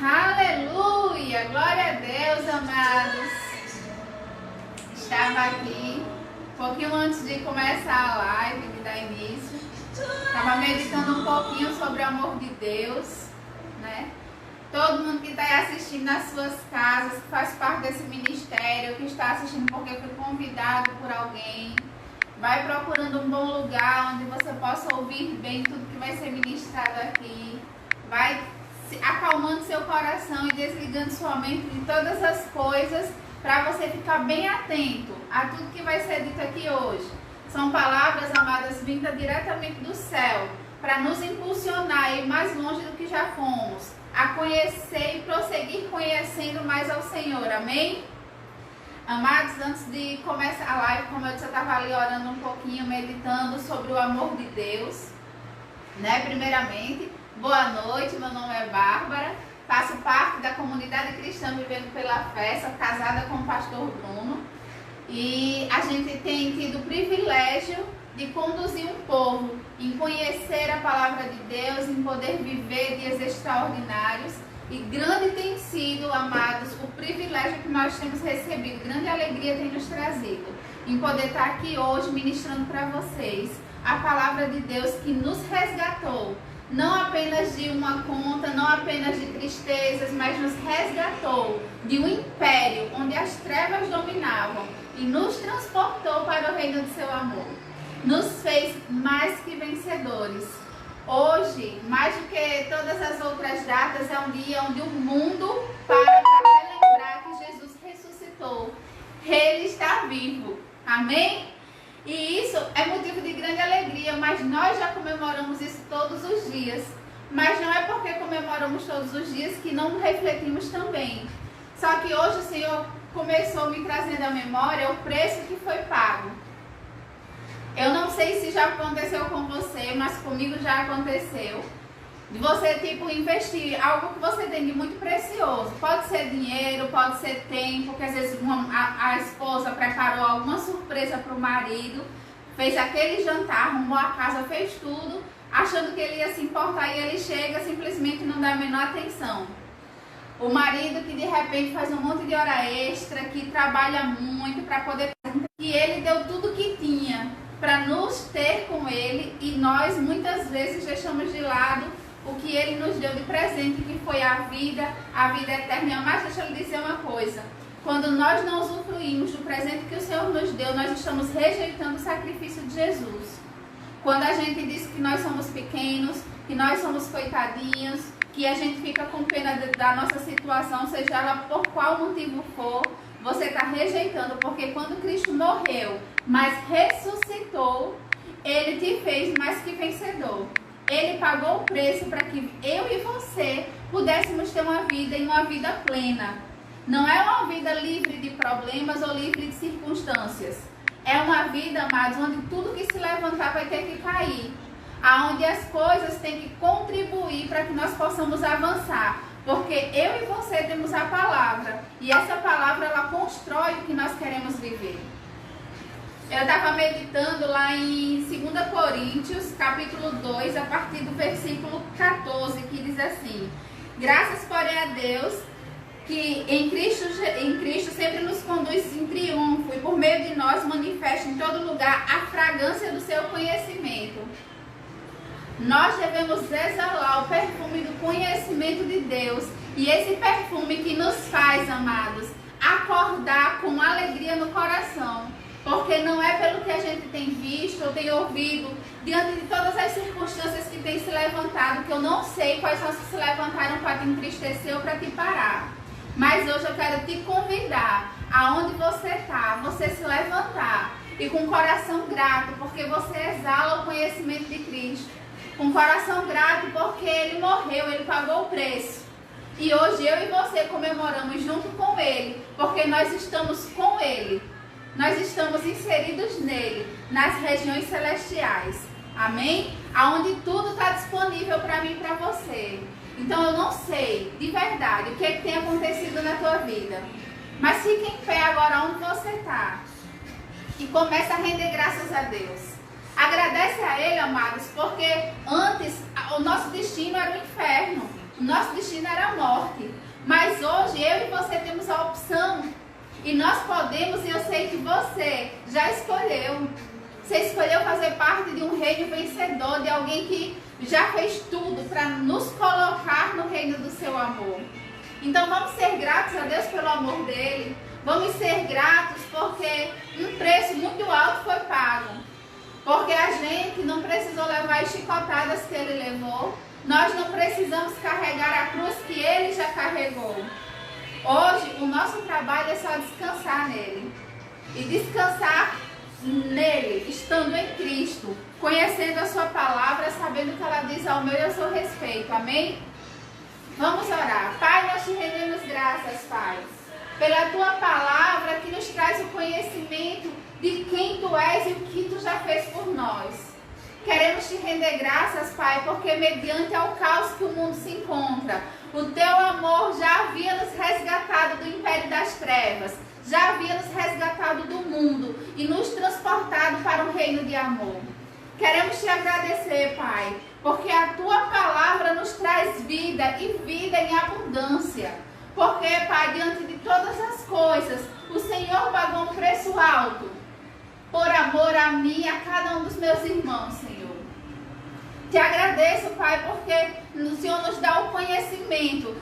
Aleluia! Glória a Deus, amados. Estava aqui, um pouquinho antes de começar a live, de dar início. Estava meditando um pouquinho sobre o amor de Deus, né? Todo mundo que está aí assistindo nas suas casas, que faz parte desse ministério, que está assistindo porque foi convidado por alguém, vai procurando um bom lugar onde você possa ouvir bem tudo que vai ser ministrado aqui. Vai acalmando seu coração e desligando sua mente de todas as coisas para você ficar bem atento a tudo que vai ser dito aqui hoje. São palavras, amadas, vindas diretamente do céu para nos impulsionar a ir mais longe do que já fomos, a conhecer e prosseguir conhecendo mais ao Senhor, amém? Amados, antes de começar a live, como eu disse, eu estava ali orando um pouquinho, meditando sobre o amor de Deus, né? Primeiramente, boa noite, meu nome é Bárbara, faço parte da comunidade cristã Vivendo pela Fé, sou casada com o pastor Bruno e a gente tem tido o privilégio de conduzir um povo em conhecer a palavra de Deus, em poder viver dias extraordinários. E grande tem sido, amados, o privilégio que nós temos recebido, grande alegria tem nos trazido, em poder estar aqui hoje ministrando para vocês a palavra de Deus que nos resgatou, não apenas de uma conta, não apenas de tristezas, mas nos resgatou de um império onde as trevas dominavam e nos transportou para o reino do seu amor. Nos fez mais que vencedores. Hoje, mais do que todas as outras datas, é um dia onde o mundo para relembrar que Jesus ressuscitou. Ele está vivo. Amém? E isso é motivo de grande alegria, mas nós já comemoramos isso todos os dias. Mas não é porque comemoramos todos os dias que não refletimos também. Só que hoje o Senhor começou me trazendo à memória o preço que foi pago. Eu não sei se já aconteceu com você, mas comigo já aconteceu. De você, investir algo que você tem de muito precioso. Pode ser dinheiro, pode ser tempo, porque às vezes a esposa preparou alguma surpresa para o marido, fez aquele jantar, arrumou a casa, fez tudo, achando que ele ia se importar e ele chega simplesmente não dá a menor atenção. O marido que de repente faz um monte de hora extra, que trabalha muito para poder... E ele deu tudo que tinha para nos ter com ele e nós muitas vezes deixamos de lado o que ele nos deu de presente, que foi a vida eterna. Mas deixa eu lhe dizer uma coisa, quando nós não usufruímos do presente que o Senhor nos deu, nós estamos rejeitando o sacrifício de Jesus. Quando a gente diz que nós somos pequenos, que nós somos coitadinhos, que a gente fica com pena da nossa situação, seja ela por qual motivo for, você está rejeitando, porque quando Cristo morreu, mas ressuscitou, Ele te fez mais que vencedor. Ele pagou o preço para que eu e você pudéssemos ter uma vida e uma vida plena. Não é uma vida livre de problemas ou livre de circunstâncias. É uma vida, amados, onde tudo que se levantar vai ter que cair. Onde as coisas têm que contribuir para que nós possamos avançar. Porque eu e você temos a palavra. E essa palavra, ela constrói o que nós queremos viver. Eu estava meditando lá em 2 Coríntios, capítulo 2, a partir do versículo 14, que diz assim: graças, porém, a Deus, que em Cristo sempre nos conduz em triunfo e por meio de nós manifesta em todo lugar a fragrância do seu conhecimento. Nós devemos exalar o perfume do conhecimento de Deus. E esse perfume que nos faz, amados, acordar com alegria no coração. Porque não é pelo que a gente tem visto ou tem ouvido, diante de todas as circunstâncias que têm se levantado, que eu não sei quais são as que se levantaram para te entristecer ou para te parar. Mas hoje eu quero te convidar, aonde você está, você se levantar e com o coração grato, porque você exala o conhecimento de Cristo. Com o coração grato porque Ele morreu, Ele pagou o preço. E hoje eu e você comemoramos junto com Ele, porque nós estamos com Ele. Nós estamos inseridos nele, nas regiões celestiais. Amém? Aonde tudo está disponível para mim e para você. Então eu não sei, de verdade, o que é que tem acontecido na tua vida. Mas fique em pé agora onde você está. E comece a render graças a Deus. Agradece a Ele, amados, porque antes o nosso destino era o inferno. O nosso destino era a morte. eu e você temos a opção. E nós podemos, e eu sei que você já escolheu. Você escolheu fazer parte de um reino vencedor, de alguém que já fez tudo para nos colocar no reino do seu amor. Então vamos ser gratos a Deus pelo amor dele. Vamos ser gratos porque um preço muito alto foi pago. Porque a gente não precisou levar as chicotadas que ele levou. Nós não precisamos carregar a cruz que ele já carregou. Hoje o nosso trabalho é só descansar nele. E descansar nele, estando em Cristo, conhecendo a sua palavra, sabendo que ela diz ao meu e ao seu respeito. Amém? Vamos orar. Pai, nós te rendemos graças, Pai, pela tua palavra que nos traz o conhecimento de quem tu és e o que tu já fez por nós. Queremos te render graças, Pai, porque mediante ao caos que o mundo se encontra, o teu amor já havia nos resgatado do império das trevas, já havia nos resgatado do mundo e nos transportado para o reino de amor. Queremos te agradecer, Pai, porque a tua palavra nos traz vida e vida em abundância. Porque, Pai, diante de todas as coisas, o Senhor pagou um preço alto por amor a mim e a cada um dos meus irmãos, Senhor. Te agradeço, Pai, porque o Senhor nos dá o conhecimento,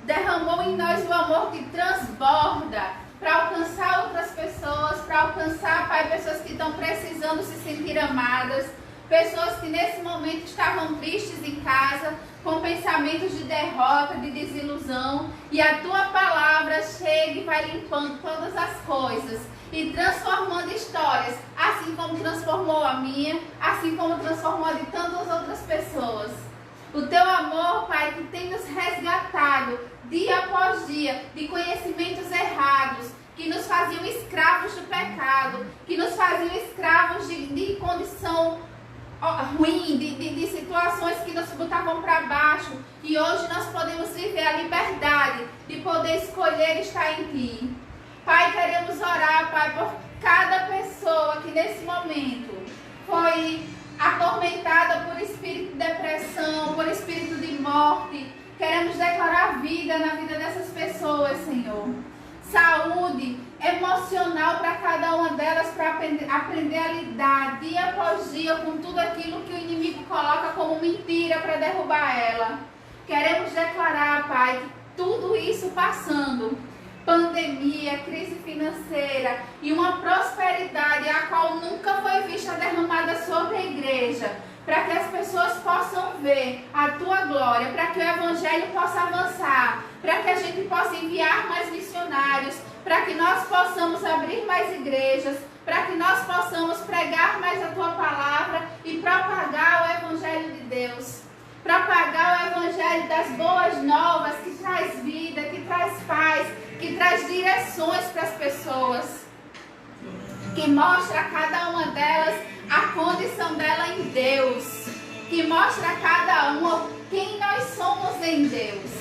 derramou em nós o amor que transborda para alcançar outras pessoas, para alcançar, Pai, pessoas que estão precisando se sentir amadas, pessoas que nesse momento estavam tristes em casa, com pensamentos de derrota, de desilusão, e a tua palavra chega e vai limpando todas as coisas e transformando histórias, assim como transformou a minha, assim como transformou a de tantas outras pessoas. O teu amor, Pai, que tem nos resgatado dia após dia de conhecimentos errados, que nos faziam escravos do pecado, que nos faziam escravos de condição ruim, de situações que nos botavam para baixo. E hoje nós podemos viver a liberdade de poder escolher estar em Ti. Pai, queremos orar, Pai, por cada pessoa que nesse momento foi atormentada por espírito de depressão, por espírito de morte. Queremos declarar vida na vida dessas pessoas, Senhor. Saúde emocional para cada uma delas, para aprender a lidar dia após dia com tudo aquilo que o inimigo coloca como mentira para derrubar ela. Queremos declarar, Pai, que tudo isso passando, pandemia, crise financeira e uma prosperidade a qual nunca foi vista derramada sobre a igreja, para que as pessoas possam ver a tua glória, para que o evangelho possa avançar, para que a gente possa enviar mais missionários, para que nós possamos abrir mais igrejas, para que nós possamos pregar mais a tua palavra e propagar o evangelho de Deus, propagar o evangelho das boas novas, que traz vida, que traz paz, que traz direções para as pessoas, que mostra a cada uma delas a condição dela em Deus, que mostra a cada uma quem nós somos em Deus.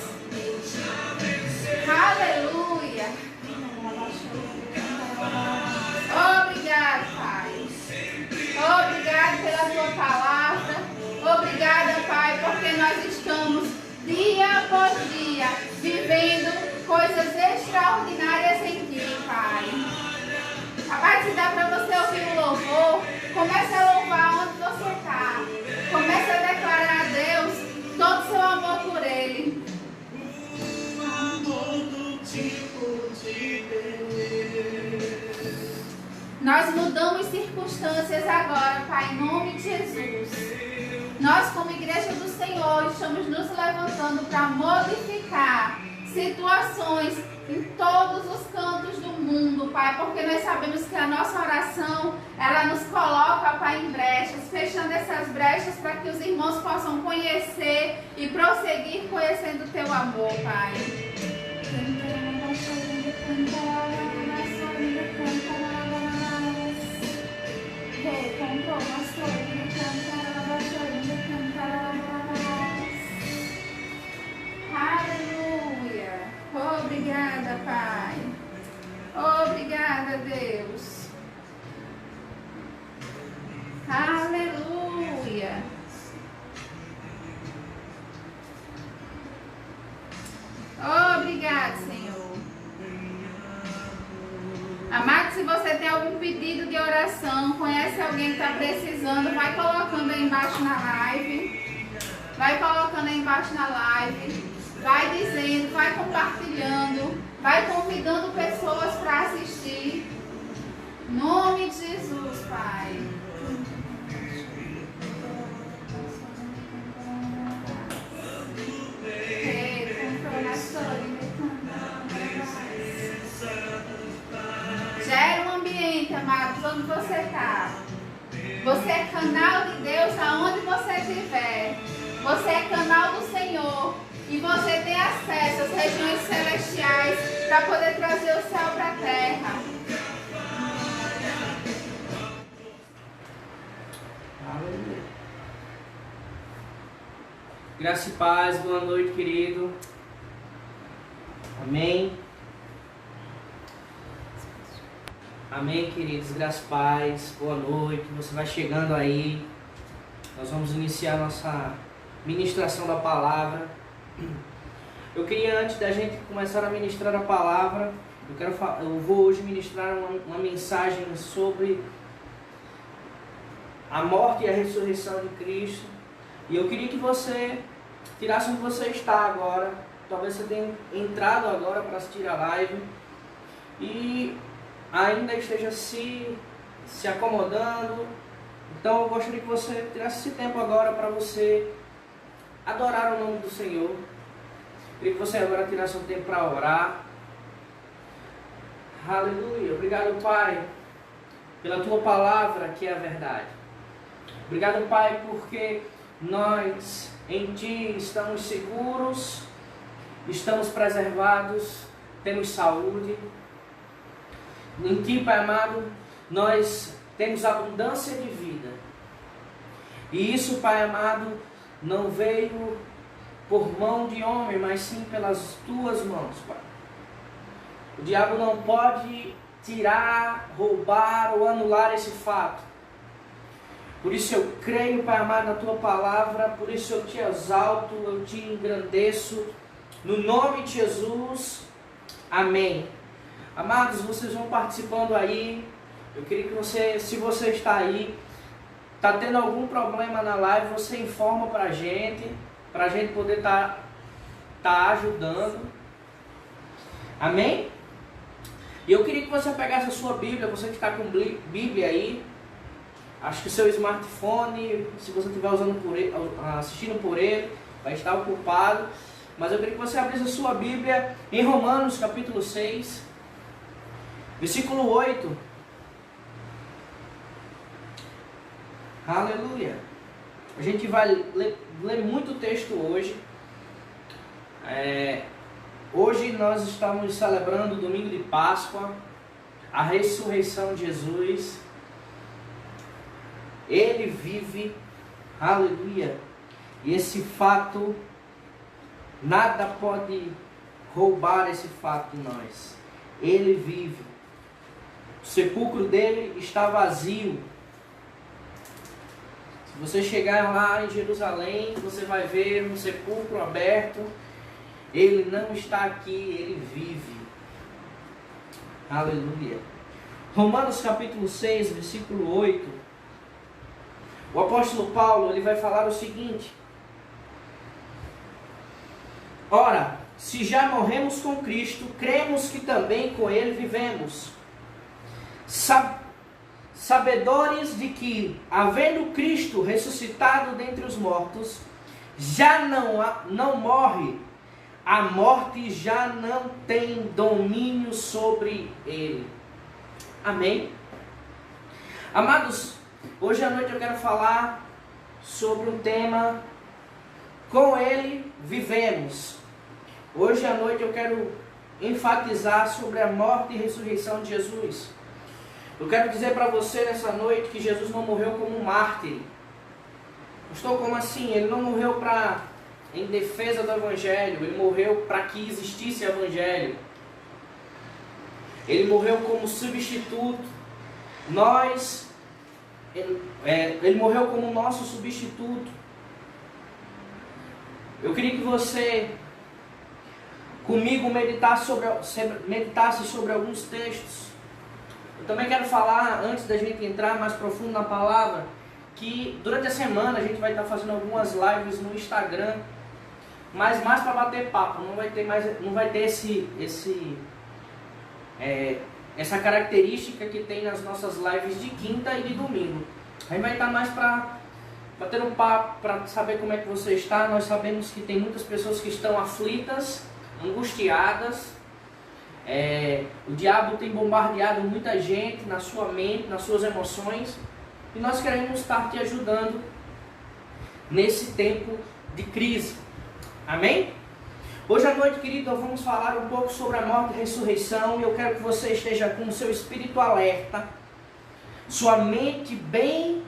Aleluia. Obrigado, Pai. Obrigado pela tua palavra. Obrigada, Pai, porque nós estamos dia após dia vivendo coisas extraordinárias em Ti, Pai. Vai te dar para você ouvir o louvor. Comece a louvar onde você está. Comece a declarar a Deus todo o seu amor por Ele. Nós mudamos circunstâncias agora, Pai, em nome de Jesus. Nós, como igreja do Senhor, estamos nos levantando para modificar situações em todos os cantos do mundo, Pai, porque nós sabemos que a nossa oração, ela nos coloca, Pai, em brechas, fechando essas brechas para que os irmãos possam conhecer e prosseguir conhecendo o Teu amor, Pai. Aleluia. Obrigada, Pai. Obrigada, Deus. Aleluia. Obrigada. obrigado, Senhor. Amado, se você tem algum pedido de oração, conhece alguém que está precisando, vai colocando aí embaixo na live. Vai colocando aí embaixo na live. Vai dizendo, vai compartilhando, vai convidando pessoas para assistir. Em nome de Jesus, Pai. Gera um ambiente, amados, onde você está. Você é canal de Deus aonde você estiver. Você é canal do Senhor. E você tem acesso às regiões celestiais para poder trazer o céu para a terra. Aleluia. Graça e paz, boa noite, querido. Amém. Amém, queridos. Graça e paz, boa noite. Você vai chegando aí. Nós vamos iniciar nossa ministração da palavra. Eu queria, antes da gente começar a ministrar a palavra, eu vou hoje ministrar uma mensagem sobre a morte e a ressurreição de Cristo. E eu queria que você tirasse onde você está agora. Talvez você tenha entrado agora para assistir a live e ainda esteja se acomodando. Então eu gostaria que você tirasse esse tempo agora para você adorar o nome do Senhor. Eu queria que você agora tirasse um tempo para orar. Aleluia. Obrigado, Pai, pela Tua palavra que é a verdade. Obrigado, Pai, porque nós em Ti estamos seguros, estamos preservados, temos saúde. Em Ti, Pai amado, nós temos abundância de vida. E isso, Pai amado, não veio por mão de homem, mas sim pelas Tuas mãos, Pai. O diabo não pode tirar, roubar ou anular esse fato. Por isso eu creio, Pai amado, na Tua palavra, por isso eu Te exalto, eu Te engrandeço, no nome de Jesus, amém. Amados, vocês vão participando aí. Eu queria que você, se você está aí, está tendo algum problema na live, você informa para a gente poder estar ajudando. Amém? E eu queria que você pegasse a sua Bíblia, você que está com Bíblia aí. Acho que o seu smartphone, se você estiver usando assistindo por ele, vai estar ocupado. Mas eu queria que você abrisse a sua Bíblia em Romanos capítulo 6, versículo 8. Aleluia. A gente vai ler muito texto hoje. Hoje nós estamos celebrando o domingo de Páscoa, a ressurreição de Jesus. Ele vive, aleluia. E esse fato, nada pode roubar esse fato de nós. Ele vive. O sepulcro dele está vazio. Se você chegar lá em Jerusalém, você vai ver um sepulcro aberto. Ele não está aqui, ele vive. Aleluia. Romanos capítulo 6, versículo 8. O apóstolo Paulo, ele vai falar o seguinte: ora, se já morremos com Cristo, cremos que também com ele vivemos. Sabedores de que, havendo Cristo ressuscitado dentre os mortos, já não morre, a morte já não tem domínio sobre ele. Amém? Amados, hoje à noite eu quero falar sobre um tema: com ele vivemos. Hoje à noite eu quero enfatizar sobre a morte e ressurreição de Jesus. Eu quero dizer para você nessa noite que Jesus não morreu como um mártir. Pastor, como assim? Ele não morreu em defesa do Evangelho. Ele morreu para que existisse o Evangelho. Ele morreu como substituto. Ele morreu como nosso substituto. Eu queria que você comigo meditasse sobre alguns textos. Eu também quero falar, antes da gente entrar mais profundo na palavra, que durante a semana a gente vai estar fazendo algumas lives no Instagram, mas mais para bater papo, não vai ter essa característica que tem nas nossas lives de quinta e de domingo. A gente vai estar mais para bater um papo, para saber como é que você está. Nós sabemos que tem muitas pessoas que estão aflitas, angustiadas. O diabo tem bombardeado muita gente na sua mente, nas suas emoções, e nós queremos estar te ajudando nesse tempo de crise. Amém? Hoje à noite, querido, nós vamos falar um pouco sobre a morte e a ressurreição, e eu quero que você esteja com o seu espírito alerta, sua mente bem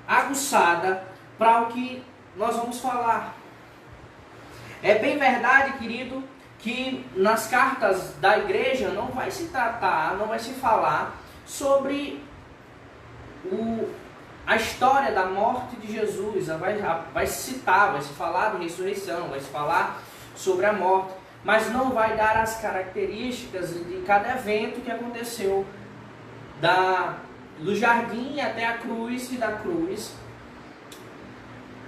aguçada para o que nós vamos falar. É bem verdade, querido, que nas cartas da igreja não vai se tratar, não vai se falar sobre a história da morte de Jesus. Vai se citar, vai se falar de ressurreição, vai se falar sobre a morte, mas não vai dar as características de cada evento que aconteceu do jardim até a cruz e da cruz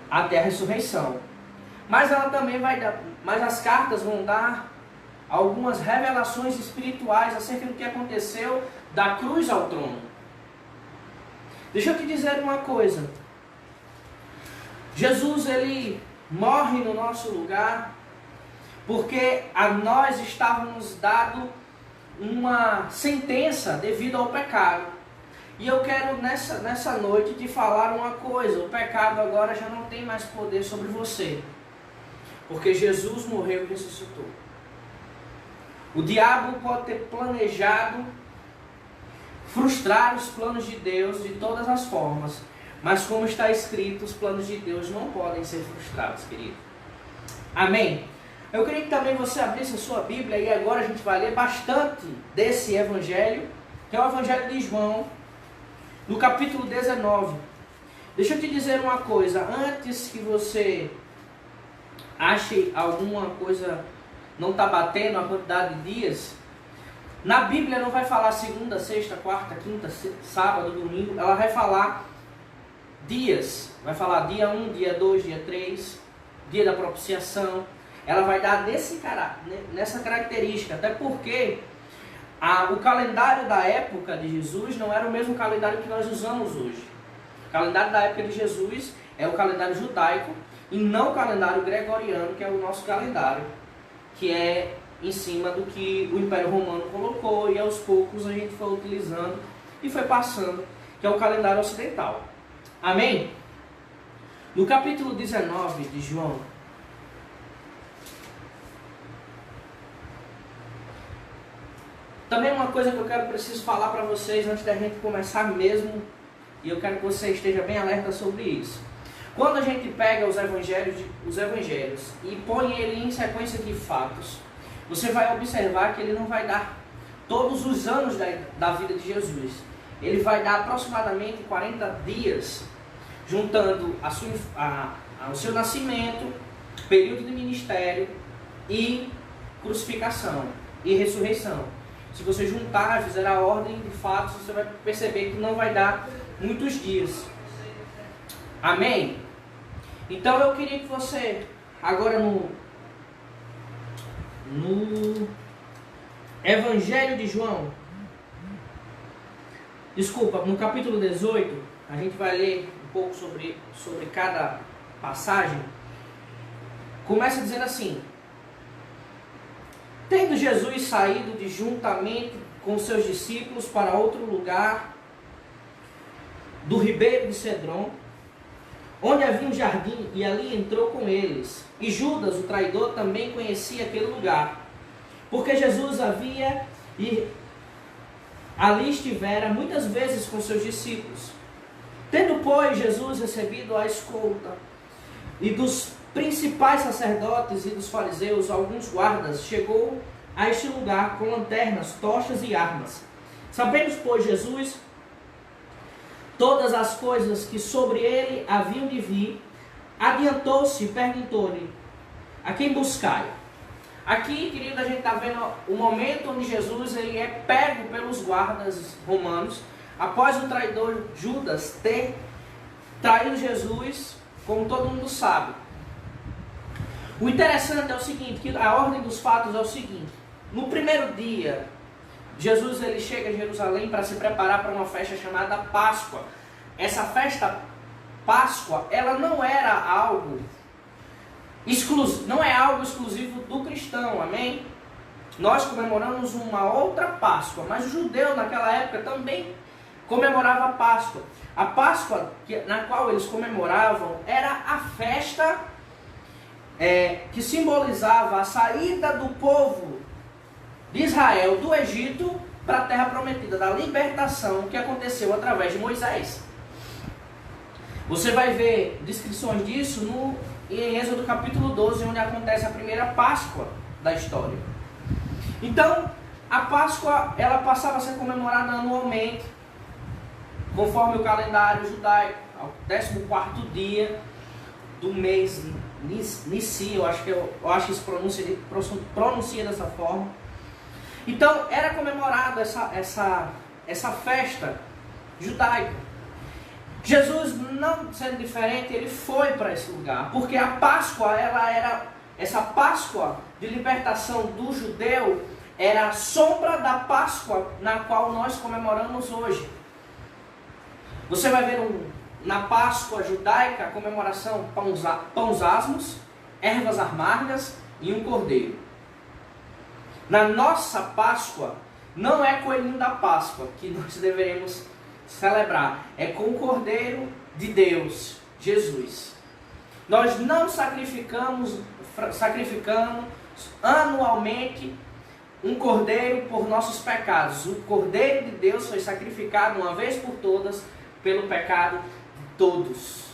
até a ressurreição. Mas ela também vai dar, mas as cartas vão dar algumas revelações espirituais acerca do que aconteceu da cruz ao trono. Deixa eu te dizer uma coisa. Jesus, ele morre no nosso lugar porque a nós estávamos dado uma sentença devido ao pecado. E eu quero nessa noite te falar uma coisa: o pecado agora já não tem mais poder sobre você, porque Jesus morreu e ressuscitou. O diabo pode ter planejado frustrar os planos de Deus de todas as formas, mas como está escrito, os planos de Deus não podem ser frustrados, querido. Amém? Eu queria que também você abrisse a sua Bíblia, e agora a gente vai ler bastante desse evangelho, que é o evangelho de João, no capítulo 19. Deixa eu te dizer uma coisa, antes que você ache alguma coisa não está batendo a quantidade de dias, na Bíblia não vai falar segunda, sexta, quarta, quinta, sábado, domingo, ela vai falar dias, vai falar dia 1, dia 2, dia 3, dia da propiciação. Ela vai dar nessa característica, até porque o calendário da época de Jesus não era o mesmo calendário que nós usamos hoje. O calendário da época de Jesus é o calendário judaico e não o calendário gregoriano, que é o nosso calendário, que é em cima do que o Império Romano colocou, e aos poucos a gente foi utilizando e foi passando, que é o calendário ocidental. Amém? No capítulo 19 de João, também uma coisa que eu preciso falar para vocês antes da gente começar mesmo, e eu quero que você esteja bem alerta sobre isso. Quando a gente pega os evangelhos e põe ele em sequência de fatos, você vai observar que ele não vai dar todos os anos da vida de Jesus. Ele vai dar aproximadamente 40 dias, juntando o seu nascimento, período de ministério e crucificação e ressurreição. Se você juntar, fizer a ordem de fatos, você vai perceber que não vai dar muitos dias. Amém? Então eu queria que você, agora no Evangelho de João, no capítulo 18, a gente vai ler um pouco sobre cada passagem. Começa dizendo assim: tendo Jesus saído de juntamente com seus discípulos para outro lugar do ribeiro de Cedron, onde havia um jardim, e ali entrou com eles. E Judas, o traidor, também conhecia aquele lugar, porque Jesus havia e ali estivera muitas vezes com seus discípulos. Tendo, pois, Jesus recebido a escolta e dos principais sacerdotes e dos fariseus alguns guardas, chegou a este lugar com lanternas, tochas e armas. Sabendo, pois, Jesus todas as coisas que sobre ele haviam de vir, adiantou-se e perguntou-lhe: a quem buscai? Aqui, querido, a gente está vendo o momento onde Jesus ele é pego pelos guardas romanos, após o traidor Judas ter traído Jesus, como todo mundo sabe. O interessante é o seguinte, que a ordem dos fatos é o seguinte: no primeiro dia, Jesus ele chega a Jerusalém para se preparar para uma festa chamada Páscoa. Essa festa Páscoa, ela não era algo não é algo exclusivo do cristão, amém? Nós comemoramos uma outra Páscoa, mas o judeu naquela época também comemorava a Páscoa. A Páscoa na qual eles comemoravam era a festa que simbolizava a saída do povo de Israel do Egito para a terra prometida, da libertação que aconteceu através de Moisés. Você vai ver descrições disso em Êxodo capítulo 12, onde acontece a primeira Páscoa da história. Então, a Páscoa ela passava a ser comemorada anualmente, conforme o calendário judaico, ao 14º dia do mês Nissi, eu acho que se pronuncia dessa forma. Então, era comemorada essa festa judaica. Jesus, não sendo diferente, ele foi para esse lugar, porque a Páscoa, essa Páscoa de libertação do judeu, era a sombra da Páscoa na qual nós comemoramos hoje. Você vai ver na Páscoa judaica a comemoração pães asmos, ervas amargas e um cordeiro. Na nossa Páscoa, não é coelhinho da Páscoa que nós deveremos celebrar, é com o Cordeiro de Deus, Jesus. Nós não sacrificamos anualmente um cordeiro por nossos pecados. O Cordeiro de Deus foi sacrificado uma vez por todas pelo pecado de todos.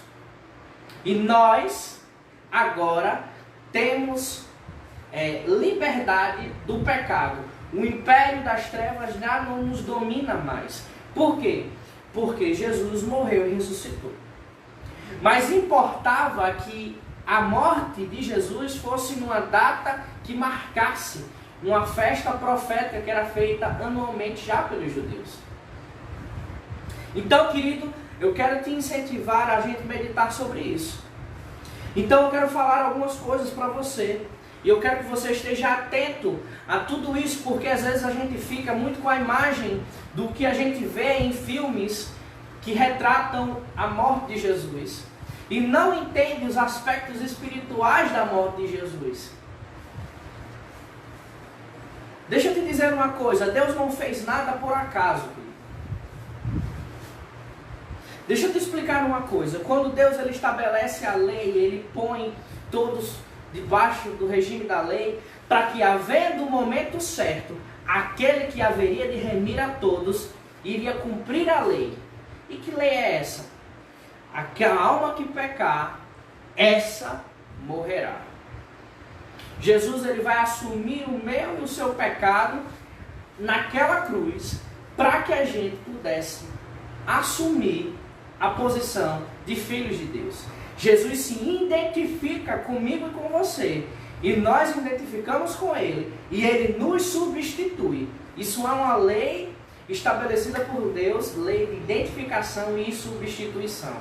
E nós agora temos liberdade do pecado. O império das trevas já não nos domina mais. Por quê? Porque Jesus morreu e ressuscitou. Mas importava que a morte de Jesus fosse numa data que marcasse uma festa profética que era feita anualmente já pelos judeus. Então, querido, eu quero te incentivar a gente meditar sobre isso. Então, eu quero falar algumas coisas para você. E eu quero que você esteja atento a tudo isso, porque às vezes a gente fica muito com a imagem do que a gente vê em filmes que retratam a morte de Jesus. E não entende os aspectos espirituais da morte de Jesus. Deixa eu te dizer uma coisa, Deus não fez nada por acaso. Deixa eu te explicar uma coisa. Quando Deus ele estabelece a lei, ele põe todos debaixo do regime da lei, para que, havendo o momento certo, aquele que haveria de remir a todos, iria cumprir a lei. E que lei é essa? Aquela alma que pecar, essa morrerá. Jesus ele vai assumir o meu e o seu pecado naquela cruz, para que a gente pudesse assumir a posição de filhos de Deus. Jesus se identifica comigo e com você, e nós identificamos com Ele, e Ele nos substitui. Isso é uma lei estabelecida por Deus, lei de identificação e substituição.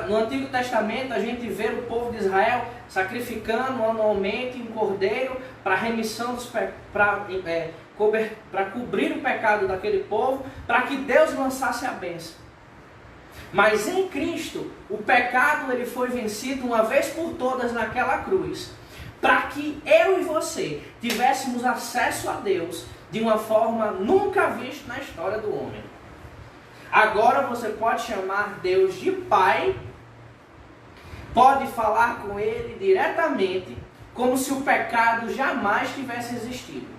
No Antigo Testamento a gente vê o povo de Israel sacrificando anualmente um cordeiro para remissão dos para cobrir o pecado daquele povo, para que Deus lançasse a bênção. Mas em Cristo, o pecado ele foi vencido uma vez por todas naquela cruz, para que eu e você tivéssemos acesso a Deus de uma forma nunca vista na história do homem. Agora você pode chamar Deus de Pai, pode falar com Ele diretamente, como se o pecado jamais tivesse existido.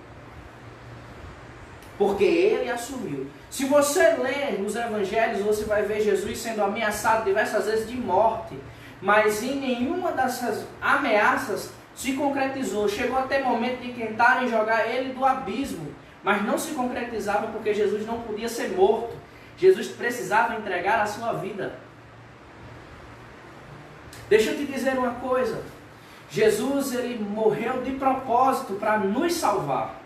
Porque Ele assumiu. Se você ler os evangelhos, você vai ver Jesus sendo ameaçado diversas vezes de morte. Mas em nenhuma dessas ameaças se concretizou. Chegou até momento de tentarem jogar Ele do abismo. Mas não se concretizava porque Jesus não podia ser morto. Jesus precisava entregar a sua vida. Deixa eu te dizer uma coisa. Jesus, ele morreu de propósito para nos salvar.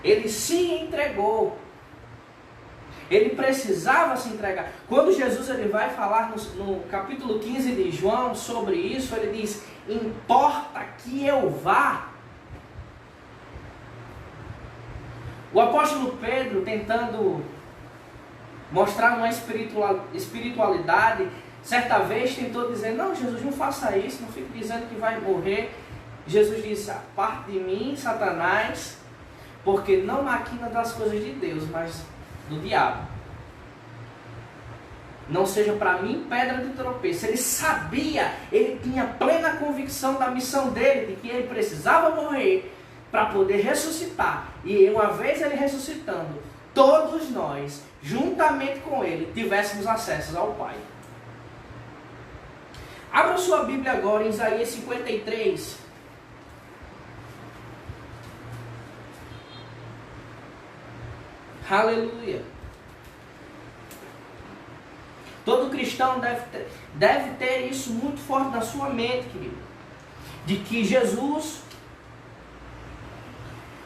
Ele se entregou. Ele precisava se entregar. Quando Jesus ele vai falar no capítulo 15 de João sobre isso, ele diz: importa que eu vá. O apóstolo Pedro, tentando mostrar uma espiritualidade, certa vez tentou dizer: não, Jesus, não faça isso, não fique dizendo que vai morrer. Jesus disse: aparte de mim, Satanás, porque não maquina das coisas de Deus, mas do diabo. Não seja para mim pedra de tropeço. Ele sabia, ele tinha plena convicção da missão dele, de que ele precisava morrer para poder ressuscitar. E uma vez ele ressuscitando, todos nós, juntamente com ele, tivéssemos acesso ao Pai. Abra sua Bíblia agora em Isaías 53. Aleluia. Todo cristão deve ter isso muito forte na sua mente, querido. De que Jesus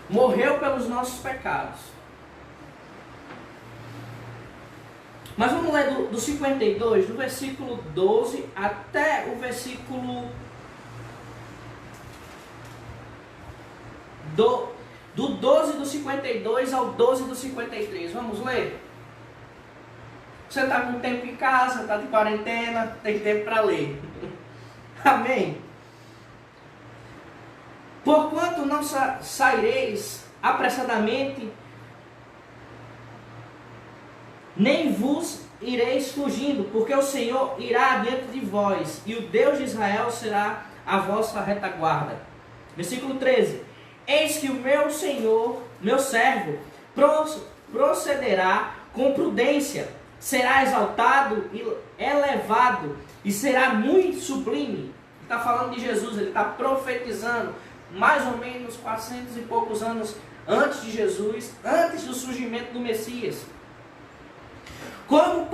morreu pelos nossos pecados. Mas vamos ler do 52, do versículo 12 até o versículo do 12 do 52 ao 12 do 53. Vamos ler? Você está com tempo em casa, está de quarentena, tem tempo para ler. Amém? Porquanto não saireis apressadamente, nem vos ireis fugindo, porque o Senhor irá diante de vós, e o Deus de Israel será a vossa retaguarda. Versículo 13. Eis que o meu Senhor, meu servo, procederá com prudência, será exaltado e elevado, e será muito sublime. Ele está falando de Jesus, ele está profetizando mais ou menos 400 e poucos anos antes de Jesus, antes do surgimento do Messias. Como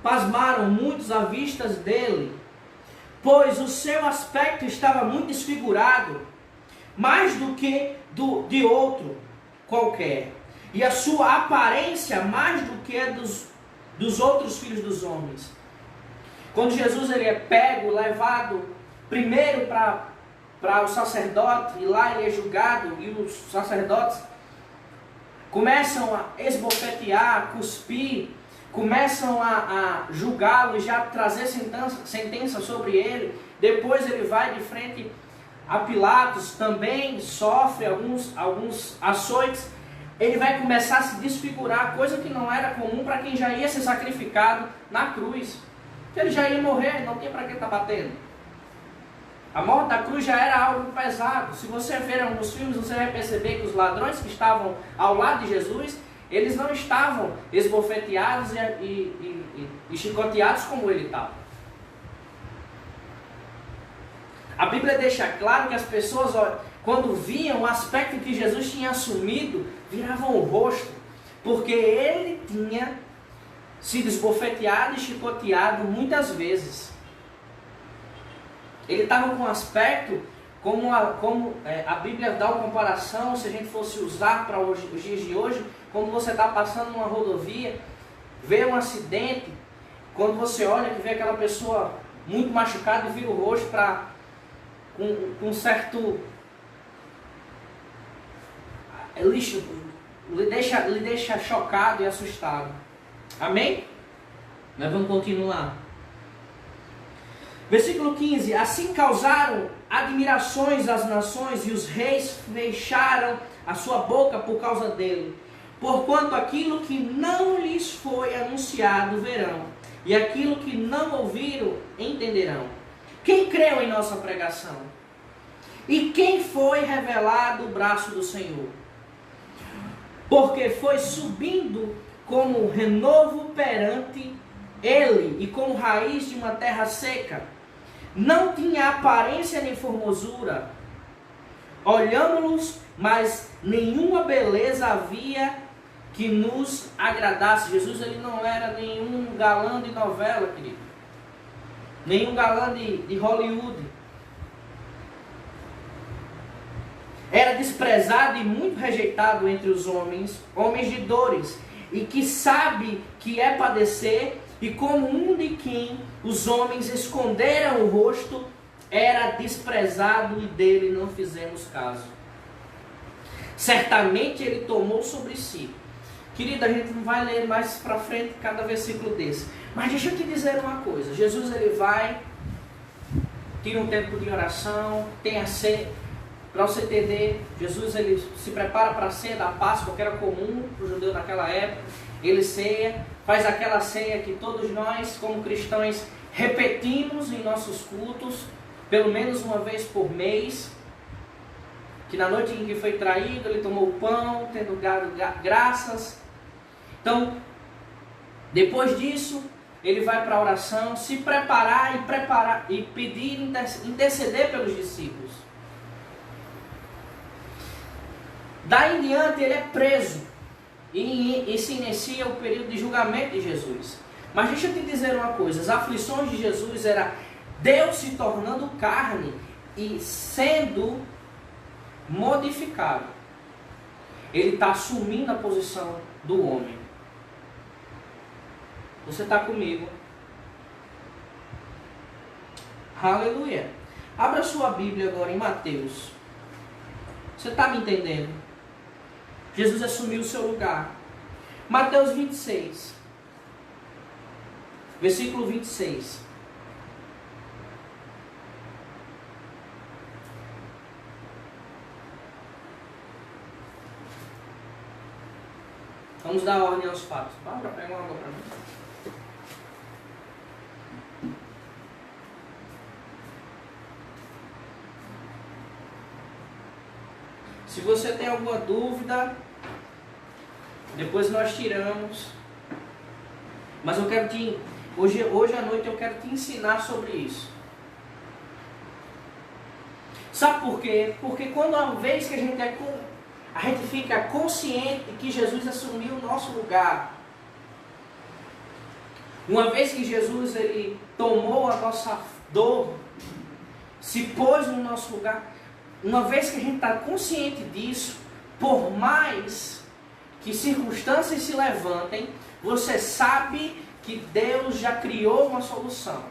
pasmaram muitos à vista dele, pois o seu aspecto estava muito desfigurado, mais do que de outro qualquer, e a sua aparência mais do que a dos outros filhos dos homens. Quando Jesus ele é pego, levado primeiro para o sacerdote, e lá ele é julgado, e os sacerdotes começam a esbofetear, cuspir, começam a julgá-lo e já trazer sentença sobre ele. Depois ele vai de frente a Pilatos, também sofre alguns açoites. Ele vai começar a se desfigurar, coisa que não era comum para quem já ia ser sacrificado na cruz. Ele já ia morrer, não tinha para que estar batendo. A morte da cruz já era algo pesado. Se você ver alguns filmes, você vai perceber que os ladrões que estavam ao lado de Jesus, eles não estavam esbofeteados e chicoteados como ele estava. A Bíblia deixa claro que as pessoas, quando viam o aspecto que Jesus tinha assumido, viravam o rosto, porque ele tinha sido esbofeteado e chicoteado muitas vezes. Ele estava com um aspecto, como a Bíblia dá uma comparação, se a gente fosse usar para os dias de hoje, quando você está passando numa rodovia, vê um acidente, quando você olha que vê aquela pessoa muito machucada e vira o rosto com um certo... Lhe deixa chocado e assustado. Amém? Mas vamos continuar. Versículo 15. Assim causaram admirações às nações, e os reis fecharam a sua boca por causa dele. Porquanto aquilo que não lhes foi anunciado verão, e aquilo que não ouviram entenderão. Quem creu em nossa pregação? E quem foi revelado o braço do Senhor? Porque foi subindo como renovo perante ele, e como raiz de uma terra seca. Não tinha aparência nem formosura. Olhamos-los, mas nenhuma beleza havia que nos agradasse. Jesus ele não era nenhum galã de novela, querido. Nenhum galã de Hollywood. desprezado e muito rejeitado entre os homens, homens de dores, e que sabe que é padecer, e como um de quem os homens esconderam o rosto, era desprezado e dele não fizemos caso. Certamente ele tomou sobre si. Querido, a gente não vai ler mais para frente cada versículo desse. Mas deixa eu te dizer uma coisa. Jesus ele vai, tira um tempo de oração, tem a ceia. Para você entender, Jesus ele se prepara para a ceia da Páscoa, que era comum para o judeu naquela época. Ele ceia, faz aquela ceia que todos nós, como cristãos, repetimos em nossos cultos, pelo menos uma vez por mês. Que na noite em que foi traído, ele tomou o pão, tendo dado graças. Então, depois disso, ele vai para a oração, se preparar e pedir, interceder pelos discípulos. Daí em diante ele é preso e se inicia o período de julgamento de Jesus. Mas deixa eu te dizer uma coisa, as aflições de Jesus era Deus se tornando carne e sendo modificado. Ele está assumindo a posição do homem. Você está comigo? Aleluia. Abra sua Bíblia agora em Mateus. Você está me entendendo? Jesus assumiu o seu lugar. Mateus 26. Versículo 26. Vamos dar ordem aos fatos. Bárbara, pega uma água para mim. Se você tem alguma dúvida, depois nós tiramos. Mas eu quero hoje à noite eu quero te ensinar sobre isso. Sabe por quê? Porque quando uma vez que a gente fica consciente que Jesus assumiu o nosso lugar, uma vez que Jesus ele tomou a nossa dor, se pôs no nosso lugar, uma vez que a gente está consciente disso, por mais que circunstâncias se levantem, você sabe que Deus já criou uma solução.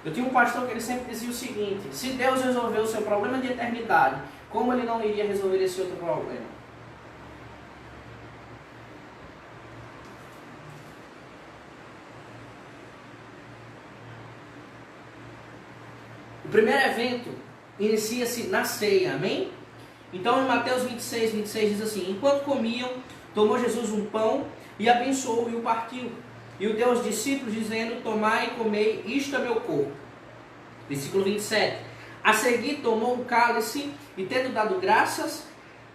Eu tinha um pastor que ele sempre dizia o seguinte: se Deus resolveu o seu problema de eternidade, como ele não iria resolver esse outro problema? O primeiro evento inicia-se na ceia, amém? Então em Mateus 26 diz assim: enquanto comiam, tomou Jesus um pão e abençoou e o partiu. E o deu aos discípulos, dizendo: tomai e comei, isto é meu corpo. Versículo 27. A seguir tomou um cálice e, tendo dado graças,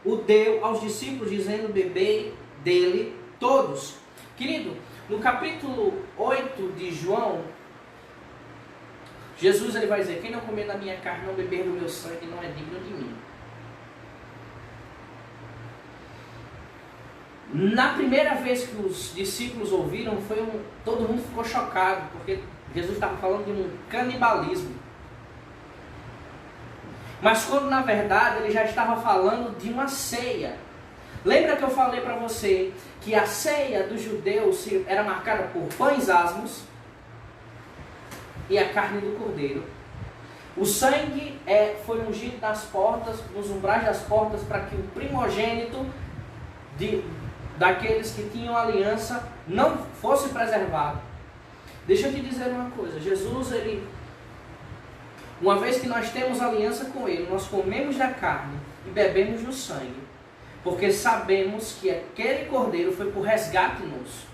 o deu aos discípulos, dizendo: bebei dele todos. Querido, no capítulo 8 de João, Jesus ele vai dizer: quem não comer da minha carne, não beber do meu sangue, não é digno de mim. Na primeira vez que os discípulos ouviram, todo mundo ficou chocado, porque Jesus estava falando de um canibalismo. Mas quando na verdade ele já estava falando de uma ceia. Lembra que eu falei para você que a ceia dos judeus era marcada por pães asmos e a carne do cordeiro. O sangue foi ungido nas portas, nos umbrais das portas, para que o primogênito daqueles que tinham aliança não fosse preservado. Deixa eu te dizer uma coisa: Jesus, uma vez que nós temos aliança com Ele, nós comemos da carne e bebemos do sangue, porque sabemos que aquele cordeiro foi por resgate nosso.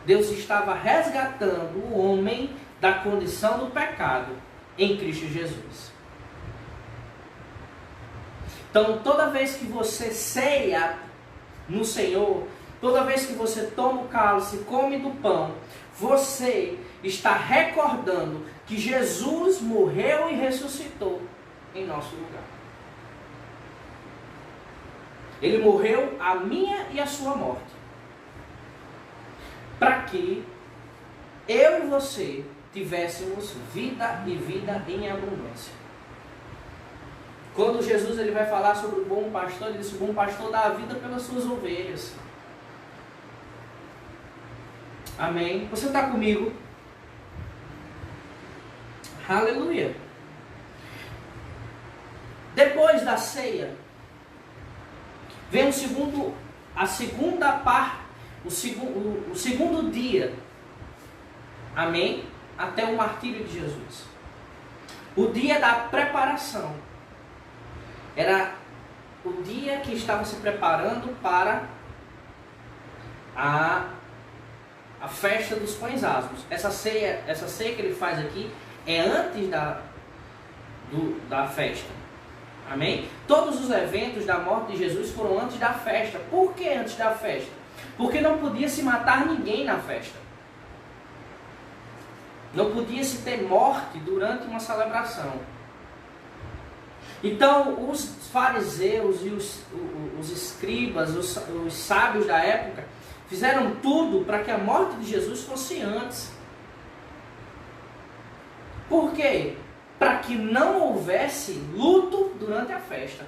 Deus estava resgatando o homem da condição do pecado em Cristo Jesus. Então, toda vez que você ceia no Senhor, toda vez que você toma o cálice e come do pão, você está recordando que Jesus morreu e ressuscitou em nosso lugar. Ele morreu a minha e a sua morte, para que eu e você tivéssemos vida e vida em abundância. Quando Jesus ele vai falar sobre o bom pastor, ele diz: o bom pastor dá a vida pelas suas ovelhas. Amém? Você está comigo? Aleluia. Depois da ceia, vem a segunda parte, o segundo dia. Amém? Até o martírio de Jesus. O dia da preparação. Era o dia que estava se preparando para a festa dos pães asmos. Essa ceia que ele faz aqui é antes da festa. Amém? Todos os eventos da morte de Jesus foram antes da festa. Por que antes da festa? Porque não podia se matar ninguém na festa. Não podia se ter morte durante uma celebração. Então os fariseus e os escribas, os sábios da época, fizeram tudo para que a morte de Jesus fosse antes. Por quê? Para que não houvesse luto durante a festa.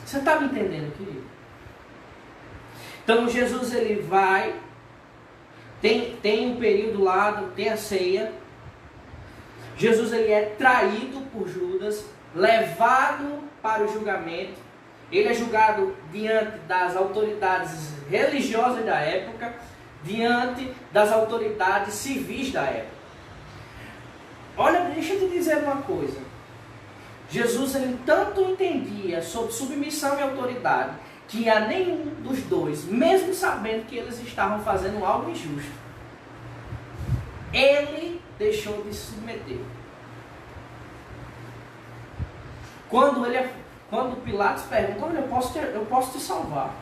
Você está me entendendo, querido? Então Jesus ele vai, tem um período lá, tem a ceia. Jesus ele é traído por Judas, levado para o julgamento. Ele é julgado diante das autoridades religiosas da época, diante das autoridades civis da época. Olha, deixa eu te dizer uma coisa. Jesus ele tanto entendia sobre submissão e autoridade, que a nenhum dos dois, mesmo sabendo que eles estavam fazendo algo injusto, ele deixou de se submeter. Quando Pilatos pergunta: olha, eu posso te salvar,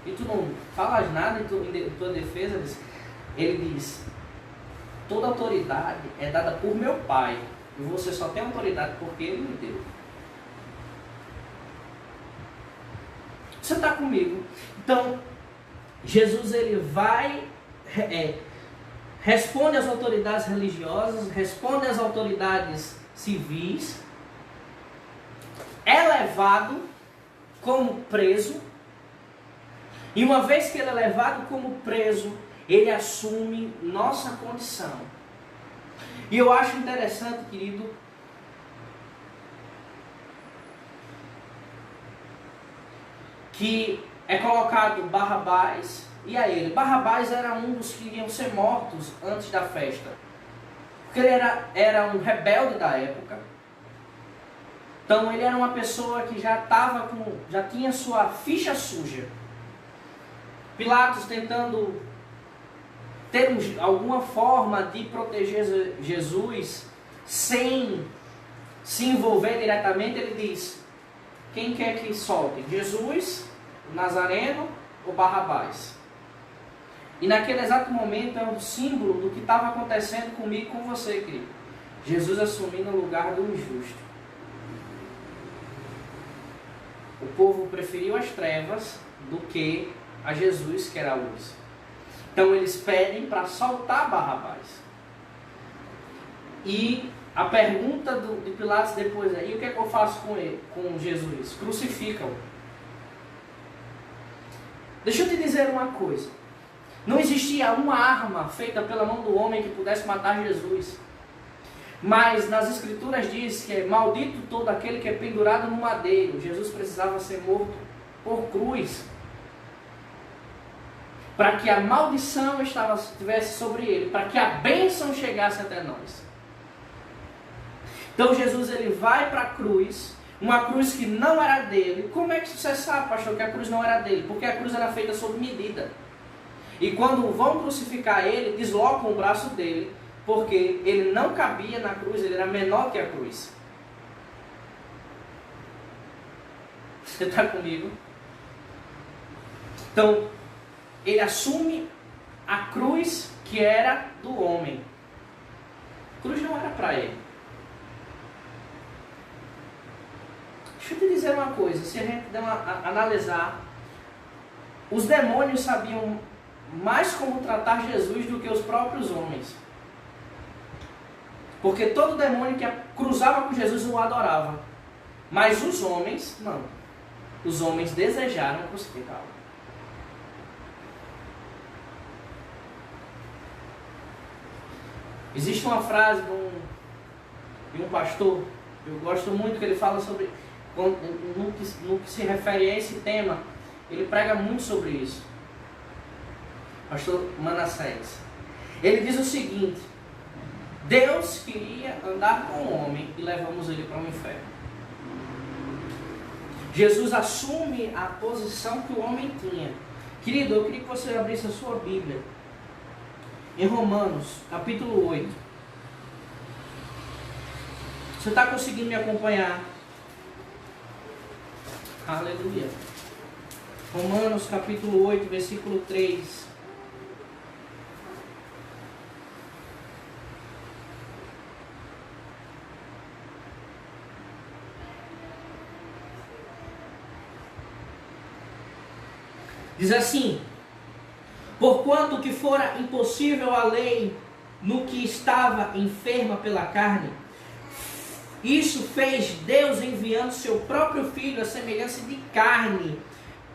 e tu não falas nada em tua defesa, ele diz: toda autoridade é dada por meu Pai, e você só tem autoridade porque Ele me deu. Você está comigo? Então, Jesus ele vai, responde às autoridades religiosas, responde às autoridades civis, é levado como preso, e uma vez que ele é levado como preso, ele assume nossa condição. E eu acho interessante, querido, que é colocado Barrabás e a ele. Barrabás era um dos que iriam ser mortos antes da festa, porque ele era um rebelde da época. Então ele era uma pessoa que já tinha sua ficha suja. Pilatos tentando ter alguma forma de proteger Jesus sem se envolver diretamente, ele diz: quem quer que solte? Jesus, o Nazareno ou Barrabás? E naquele exato momento é um símbolo do que estava acontecendo comigo e com você, querido. Jesus assumindo o lugar do injusto. O povo preferiu as trevas do que a Jesus, que era a luz. Então eles pedem para soltar Barrabás. E a pergunta de Pilatos depois é: e o que é que eu faço com Jesus? Crucificam-o. Deixa eu te dizer uma coisa. Não existia uma arma feita pela mão do homem que pudesse matar Jesus. Mas nas Escrituras diz que é maldito todo aquele que é pendurado no madeiro. Jesus precisava ser morto por cruz, para que a maldição estivesse sobre ele, para que a bênção chegasse até nós. Então Jesus ele vai para a cruz, uma cruz que não era dele. Como é que você sabe, pastor, que a cruz não era dele? Porque a cruz era feita sob medida. E quando vão crucificar ele, deslocam o braço dele, porque ele não cabia na cruz, ele era menor que a cruz. Você está comigo? Então, ele assume a cruz que era do homem. A cruz não era para ele. Deixa eu te dizer uma coisa, se a gente analisar, os demônios sabiam mais como tratar Jesus do que os próprios homens. Porque todo demônio que cruzava com Jesus o adorava. Mas os homens, não. Os homens desejaram crucificá-lo. Existe uma frase de um pastor, eu gosto muito, que ele fala sobre, no que se refere a esse tema, ele prega muito sobre isso. Pastor Manassés. Ele diz o seguinte: Deus queria andar com o homem e levamos ele para o inferno. Jesus assume a posição que o homem tinha. Querido, eu queria que você abrisse a sua Bíblia em Romanos, capítulo 8. Você está conseguindo me acompanhar? Aleluia. Romanos, capítulo 8, versículo 3. Diz assim: porquanto que fora impossível a lei no que estava enferma pela carne, isso fez Deus enviando seu próprio Filho à semelhança de carne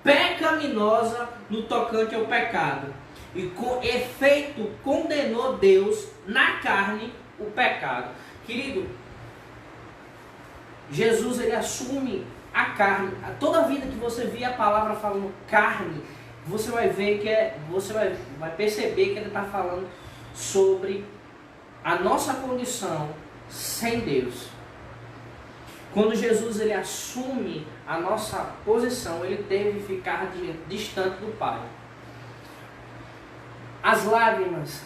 pecaminosa no tocante ao pecado. E com efeito condenou Deus na carne o pecado. Querido, Jesus, ele assume a carne. Toda vida que você vê a palavra falando carne, você vai ver que você vai perceber que ele está falando sobre a nossa condição sem Deus. Quando Jesus ele assume a nossa posição, ele teve que ficar distante do Pai. As lágrimas,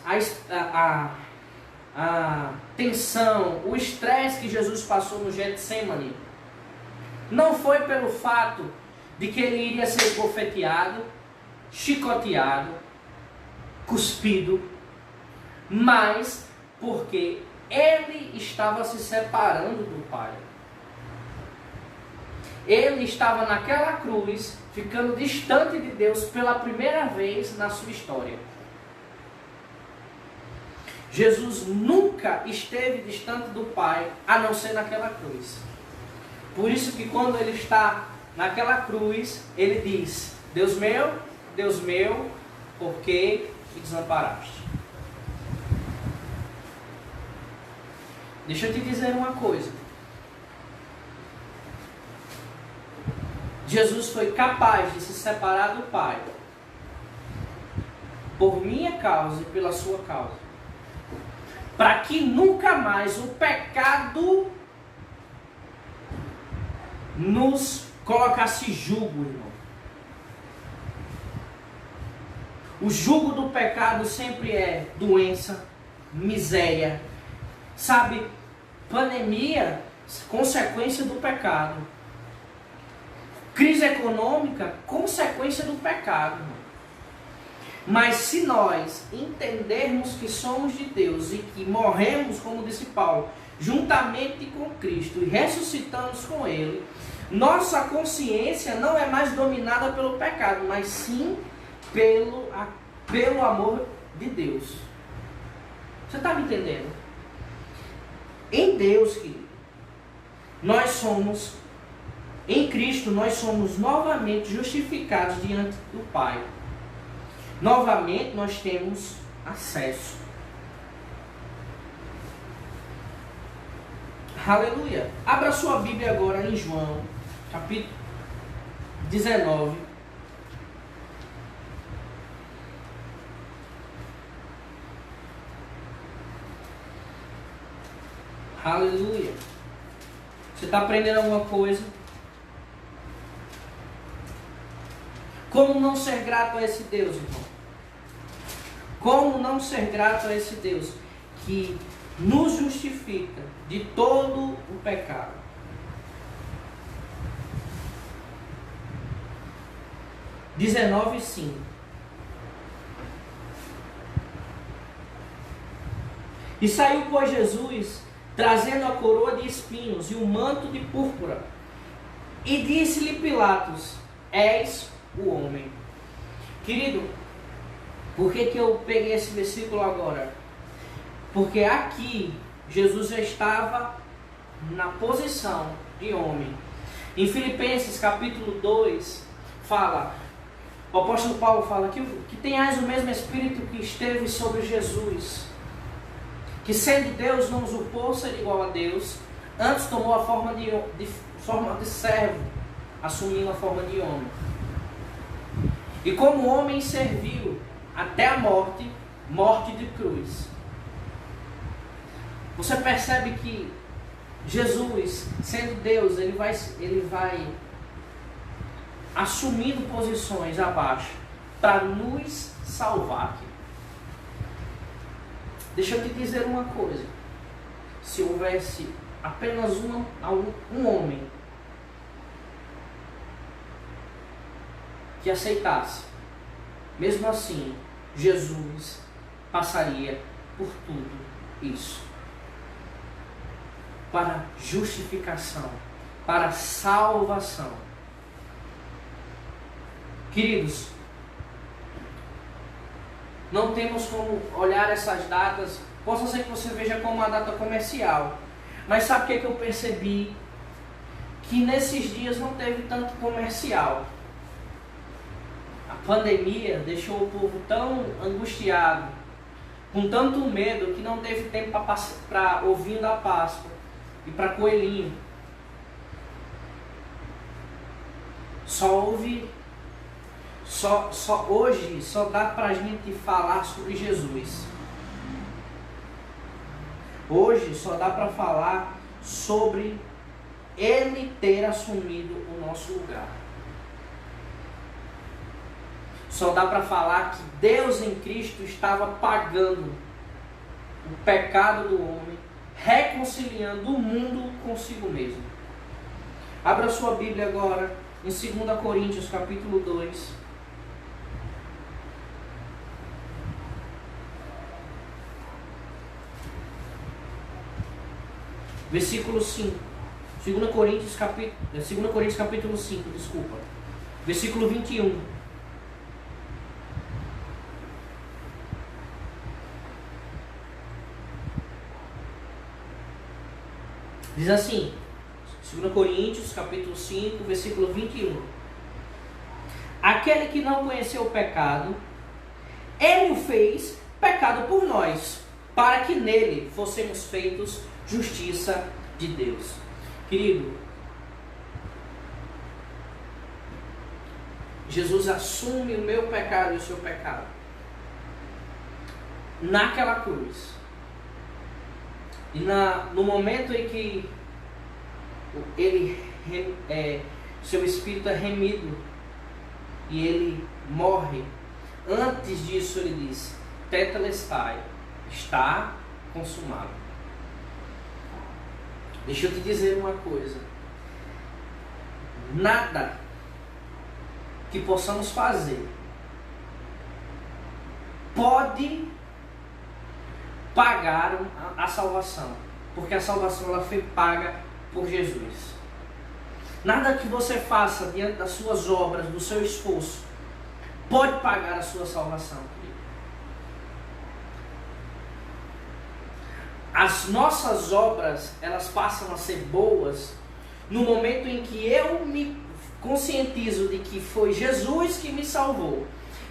a tensão, o estresse que Jesus passou no Getsemane, não foi pelo fato de que ele iria ser bofeteado, chicoteado, cuspido, mas porque ele estava se separando do Pai. Ele estava naquela cruz, ficando distante de Deus pela primeira vez na sua história. Jesus nunca esteve distante do Pai, a não ser naquela cruz. Por isso que quando ele está naquela cruz, ele diz: Deus meu, por que me desamparaste? Deixa eu te dizer uma coisa. Jesus foi capaz de se separar do Pai por minha causa e pela sua causa, para que nunca mais o pecado nos colocasse jugo, irmão. O jugo do pecado sempre é doença, miséria, sabe, pandemia, consequência do pecado. Crise econômica, consequência do pecado. Mas se nós entendermos que somos de Deus e que morremos, como disse Paulo, juntamente com Cristo e ressuscitamos com Ele, nossa consciência não é mais dominada pelo pecado, mas sim pelo amor de Deus. Você está me entendendo? Em Deus, querido, nós somos, em Cristo, nós somos novamente justificados diante do Pai. Novamente nós temos acesso. Aleluia. Abra sua Bíblia agora em João, capítulo 19. Aleluia. Você está aprendendo alguma coisa? Como não ser grato a esse Deus, irmão? Como não ser grato a esse Deus que nos justifica de todo o pecado? (19, 5). E saiu, pois, Jesus, trazendo a coroa de espinhos e o manto de púrpura, e disse-lhe Pilatos: És o homem. Querido, por que eu peguei esse versículo agora? Porque aqui Jesus já estava na posição de homem. Em Filipenses capítulo 2, o apóstolo Paulo fala que tenhais o mesmo Espírito que esteve sobre Jesus, que sendo Deus não usurpou ser igual a Deus, antes tomou a forma de servo, assumindo a forma de homem. E como homem serviu até a morte de cruz. Você percebe que Jesus, sendo Deus, ele vai assumindo posições abaixo para nos salvar. Deixa eu te dizer uma coisa. Se houvesse apenas um homem que aceitasse, mesmo assim, Jesus passaria por tudo isso. Para justificação, para salvação. Queridos, não temos como olhar essas datas. Possa ser que você veja como uma data comercial, mas sabe o que eu percebi? Que nesses dias não teve tanto comercial. A pandemia deixou o povo tão angustiado, com tanto medo, que não teve tempo para ovinho da Páscoa e para coelhinho. Hoje só dá pra gente falar sobre Jesus. Hoje só dá para falar sobre Ele ter assumido o nosso lugar. Só dá para falar que Deus em Cristo estava pagando o pecado do homem, reconciliando o mundo consigo mesmo. Abra sua Bíblia agora em 2 Coríntios capítulo 2. Versículo 5. 2 Coríntios capítulo 5, desculpa. Versículo 21. Diz assim, 2 Coríntios capítulo 5, versículo 21. Aquele que não conheceu o pecado, Ele o fez pecado por nós, para que nele fossemos feitos justiça de Deus. Querido, Jesus assume o meu pecado e o seu pecado naquela cruz. E no momento em que seu espírito é remido e ele morre, antes disso ele diz: tetelestai, está consumado. Deixa eu te dizer uma coisa. Nada que possamos fazer pode pagar a salvação, porque a salvação ela foi paga por Jesus. Nada que você faça diante das suas obras, do seu esforço, pode pagar a sua salvação. As nossas obras, elas passam a ser boas no momento em que eu me conscientizo de que foi Jesus que me salvou.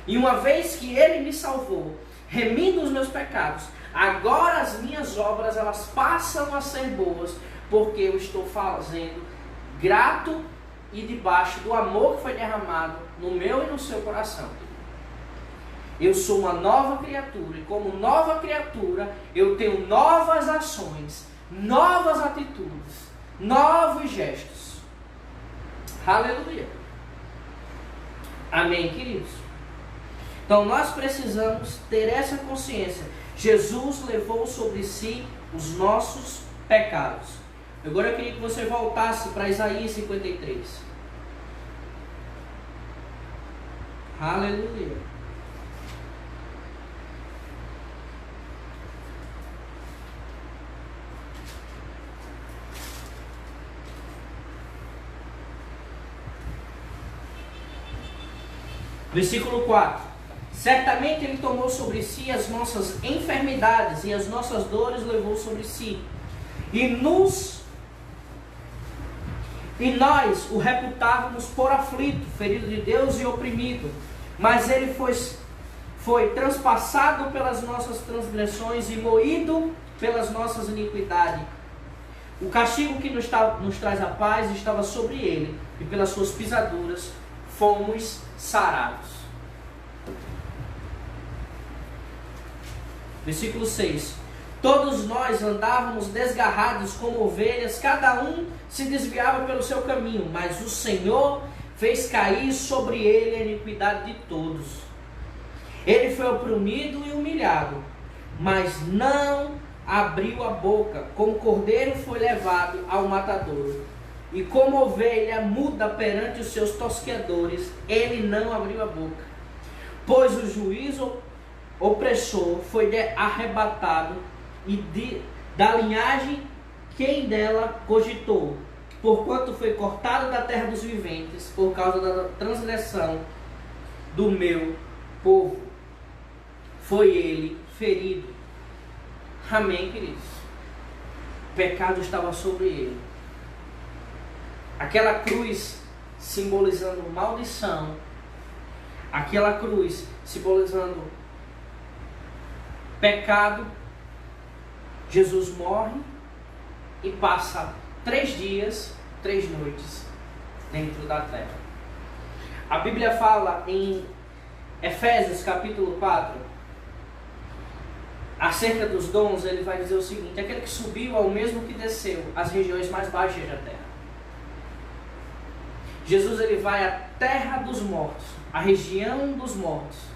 E uma vez que Ele me salvou, remindo os meus pecados, agora as minhas obras, elas passam a ser boas, porque eu estou fazendo grato e debaixo do amor que foi derramado no meu e no seu coração. Eu sou uma nova criatura, e como nova criatura, eu tenho novas ações, novas atitudes, novos gestos. Aleluia. Amém, queridos? Então nós precisamos ter essa consciência. Jesus levou sobre si os nossos pecados. Agora eu queria que você voltasse para Isaías 53. Aleluia. Versículo 4. Certamente Ele tomou sobre si as nossas enfermidades e as nossas dores levou sobre si. E nós o reputávamos por aflito, ferido de Deus e oprimido. Mas Ele foi transpassado pelas nossas transgressões e moído pelas nossas iniquidades. O castigo que nos traz a paz estava sobre Ele, e pelas suas pisaduras fomos sarados. Versículo 6. Todos nós andávamos desgarrados como ovelhas, cada um se desviava pelo seu caminho, mas o Senhor fez cair sobre ele a iniquidade de todos. Ele foi oprimido e humilhado, mas não abriu a boca. Como cordeiro foi levado ao matadouro, e como ovelha muda perante os seus tosqueadores, ele não abriu a boca. Pois o juízo opressor foi arrebatado, e da linhagem quem dela cogitou, porquanto foi cortado da terra dos viventes, por causa da transgressão do meu povo. Foi ele ferido. Amém, queridos? O pecado estava sobre ele. Aquela cruz simbolizando maldição. Aquela cruz simbolizando pecado. Jesus morre e passa 3 dias, 3 noites dentro da terra. A Bíblia fala em Efésios capítulo 4, acerca dos dons, ele vai dizer o seguinte: aquele que subiu é o mesmo que desceu às regiões mais baixas da terra. Jesus ele vai à terra dos mortos, à região dos mortos.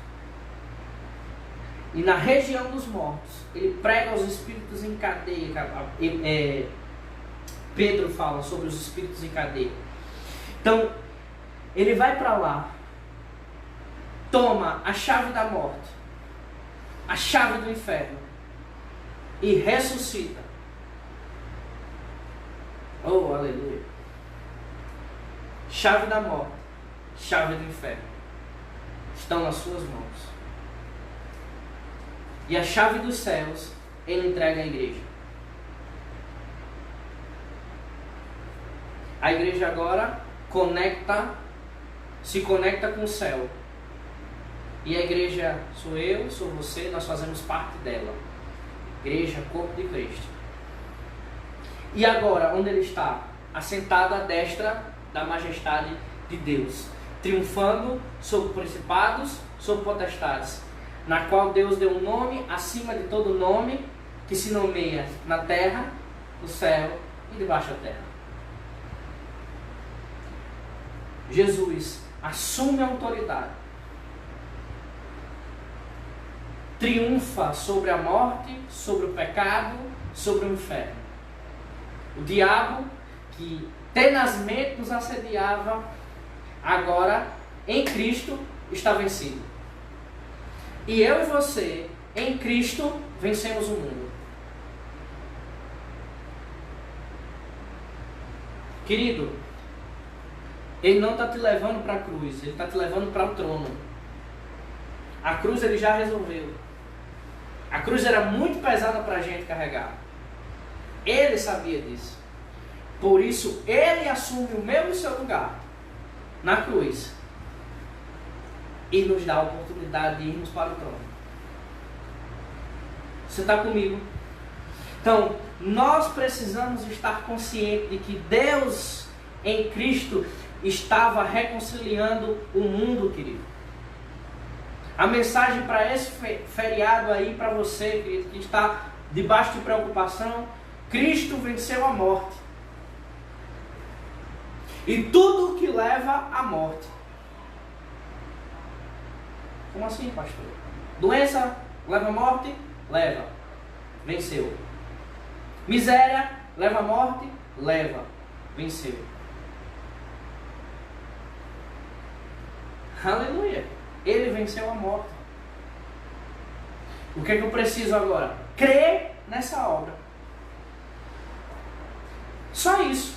E na região dos mortos, ele prega aos espíritos em cadeia. Pedro fala sobre os espíritos em cadeia. Então, ele vai para lá, toma a chave da morte, a chave do inferno, e ressuscita. Oh, aleluia! Chave da morte, chave do inferno, estão nas suas mãos. E a chave dos céus, ele entrega à igreja. A igreja agora se conecta com o céu. E a igreja sou eu, sou você, nós fazemos parte dela. Igreja, corpo de Cristo. E agora, onde ele está? Assentado à destra da majestade de Deus, triunfando sobre principados, sobre potestades, na qual Deus deu um nome acima de todo nome, que se nomeia na terra, no céu e debaixo da terra. Jesus assume a autoridade, triunfa sobre a morte, sobre o pecado, sobre o inferno. O diabo, que tenazmente nos assediava, agora em Cristo está vencido. E eu e você, em Cristo, vencemos o mundo. Querido, Ele não está te levando para a cruz, Ele está te levando para o trono. A cruz Ele já resolveu. A cruz era muito pesada para a gente carregar. Ele sabia disso. Por isso, Ele assume o meu e o seu lugar na cruz. E nos dá a oportunidade de irmos para o trono. Você está comigo? Então, nós precisamos estar conscientes de que Deus em Cristo estava reconciliando o mundo, querido. A mensagem para esse feriado aí, para você, querido, que está debaixo de preocupação: Cristo venceu a morte. E tudo que leva à morte. Como assim, pastor? Doença leva à morte? Leva. Venceu. Miséria leva à morte? Leva. Venceu. Aleluia. Ele venceu a morte. O que é que eu preciso agora? Crer nessa obra. Só isso.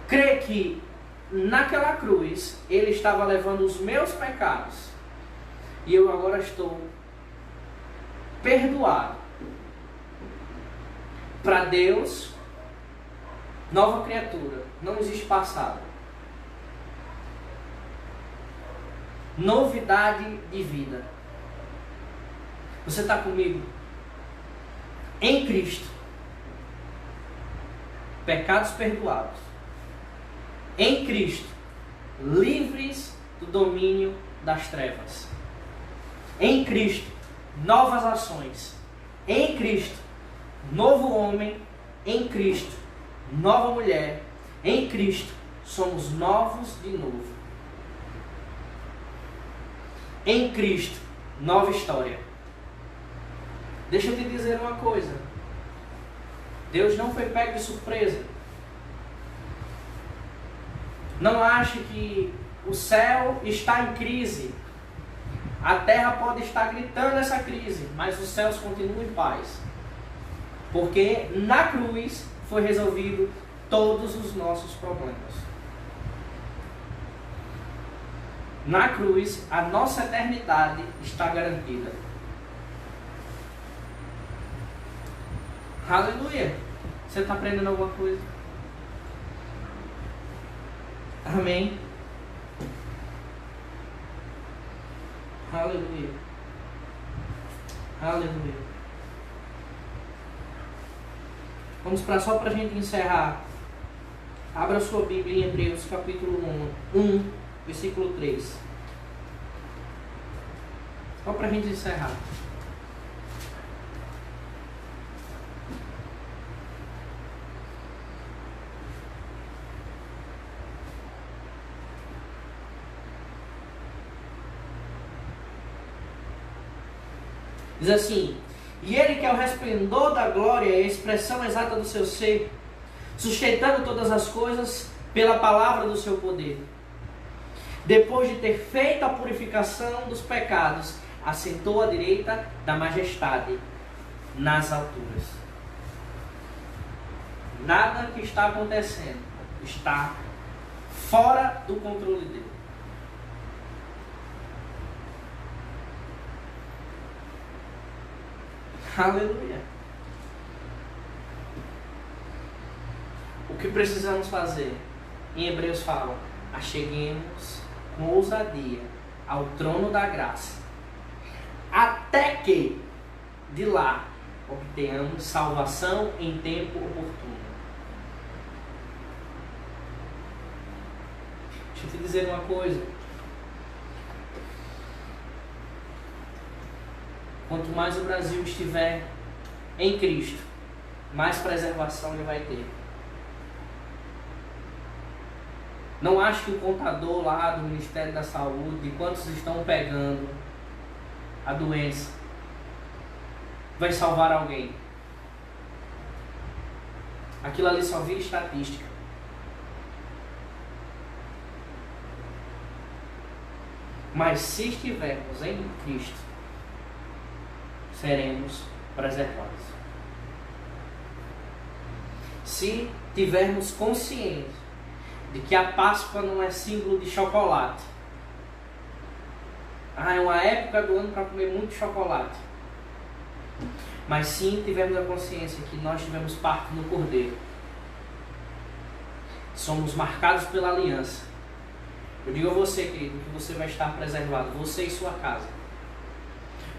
Crer que naquela cruz Ele estava levando os meus pecados. e eu agora estou perdoado. Para Deus, nova criatura, não existe passado. Novidade de vida. Você está comigo? Em Cristo. Pecados perdoados. Em Cristo. Livres do domínio das trevas. Em Cristo. Novas ações. Em Cristo. Novo homem. Em Cristo. Nova mulher. Em Cristo. Somos novos de novo. Em Cristo. Nova história. Deixa eu te dizer uma coisa. Deus não foi pego de surpresa. Não ache que o céu está em crise. A terra pode estar gritando essa crise, mas os céus continuam em paz. Porque na cruz foi resolvido todos os nossos problemas. Na cruz, a nossa eternidade está garantida. Aleluia! Você está aprendendo alguma coisa? Amém? Aleluia! Aleluia! Vamos só para a gente encerrar. Abra sua Bíblia em Hebreus capítulo 1, versículo 3. Só para a gente encerrar. Diz assim: e ele que é o resplendor da glória e a expressão exata do seu ser, sustentando todas as coisas pela palavra do seu poder, depois de ter feito a purificação dos pecados, assentou à direita da majestade nas alturas. Nada que está acontecendo está fora do controle dele. Aleluia. O que precisamos fazer? Em Hebreus fala: acheguemos com ousadia ao trono da graça, até que de lá obtenhamos salvação em tempo oportuno. Deixa eu te dizer uma coisa. Quanto mais o Brasil estiver em Cristo, mais preservação ele vai ter. Não acho que o contador lá do Ministério da Saúde, de quantos estão pegando a doença, vai salvar alguém. Aquilo ali só vira estatística. Mas se estivermos em Cristo, seremos preservados. Se tivermos consciência de que a Páscoa não é símbolo de chocolate. É uma época do ano para comer muito chocolate. Mas sim tivermos a consciência que nós tivemos parte no Cordeiro. Somos marcados pela aliança. Eu digo a você, querido, que você vai estar preservado, você e sua casa.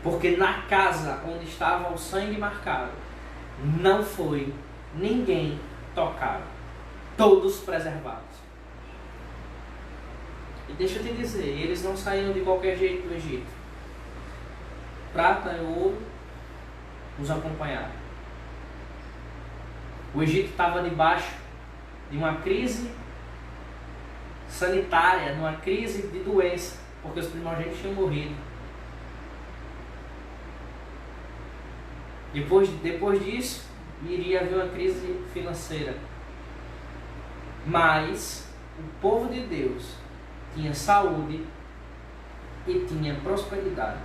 Porque na casa onde estava o sangue marcado, não foi ninguém tocado. Todos preservados. E deixa eu te dizer, eles não saíram de qualquer jeito do Egito. Prata e ouro nos acompanharam. O Egito estava debaixo de uma crise sanitária, numa crise de doença, porque os primogênitos tinham morrido. Depois disso, iria haver uma crise financeira. Mas o povo de Deus tinha saúde e tinha prosperidade.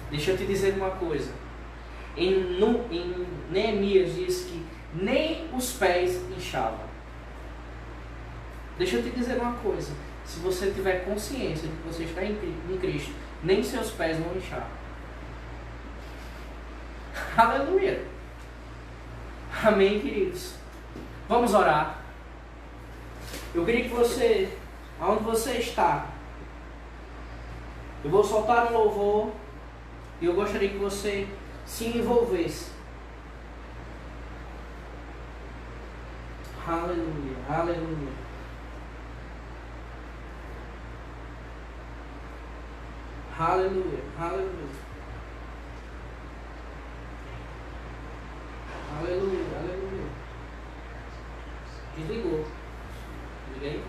Deixa eu te dizer uma coisa. Em Neemias diz que nem os pés inchavam. Deixa eu te dizer uma coisa. Se você tiver consciência de que você está em Cristo, nem seus pés vão inchar. Aleluia. Amém, queridos. Vamos orar. Eu queria que você, aonde você está, eu vou soltar um louvor e eu gostaria que você se envolvesse. Aleluia, aleluia. Aleluia, aleluia. Aleluia, aleluia. Desligou. Desliguei?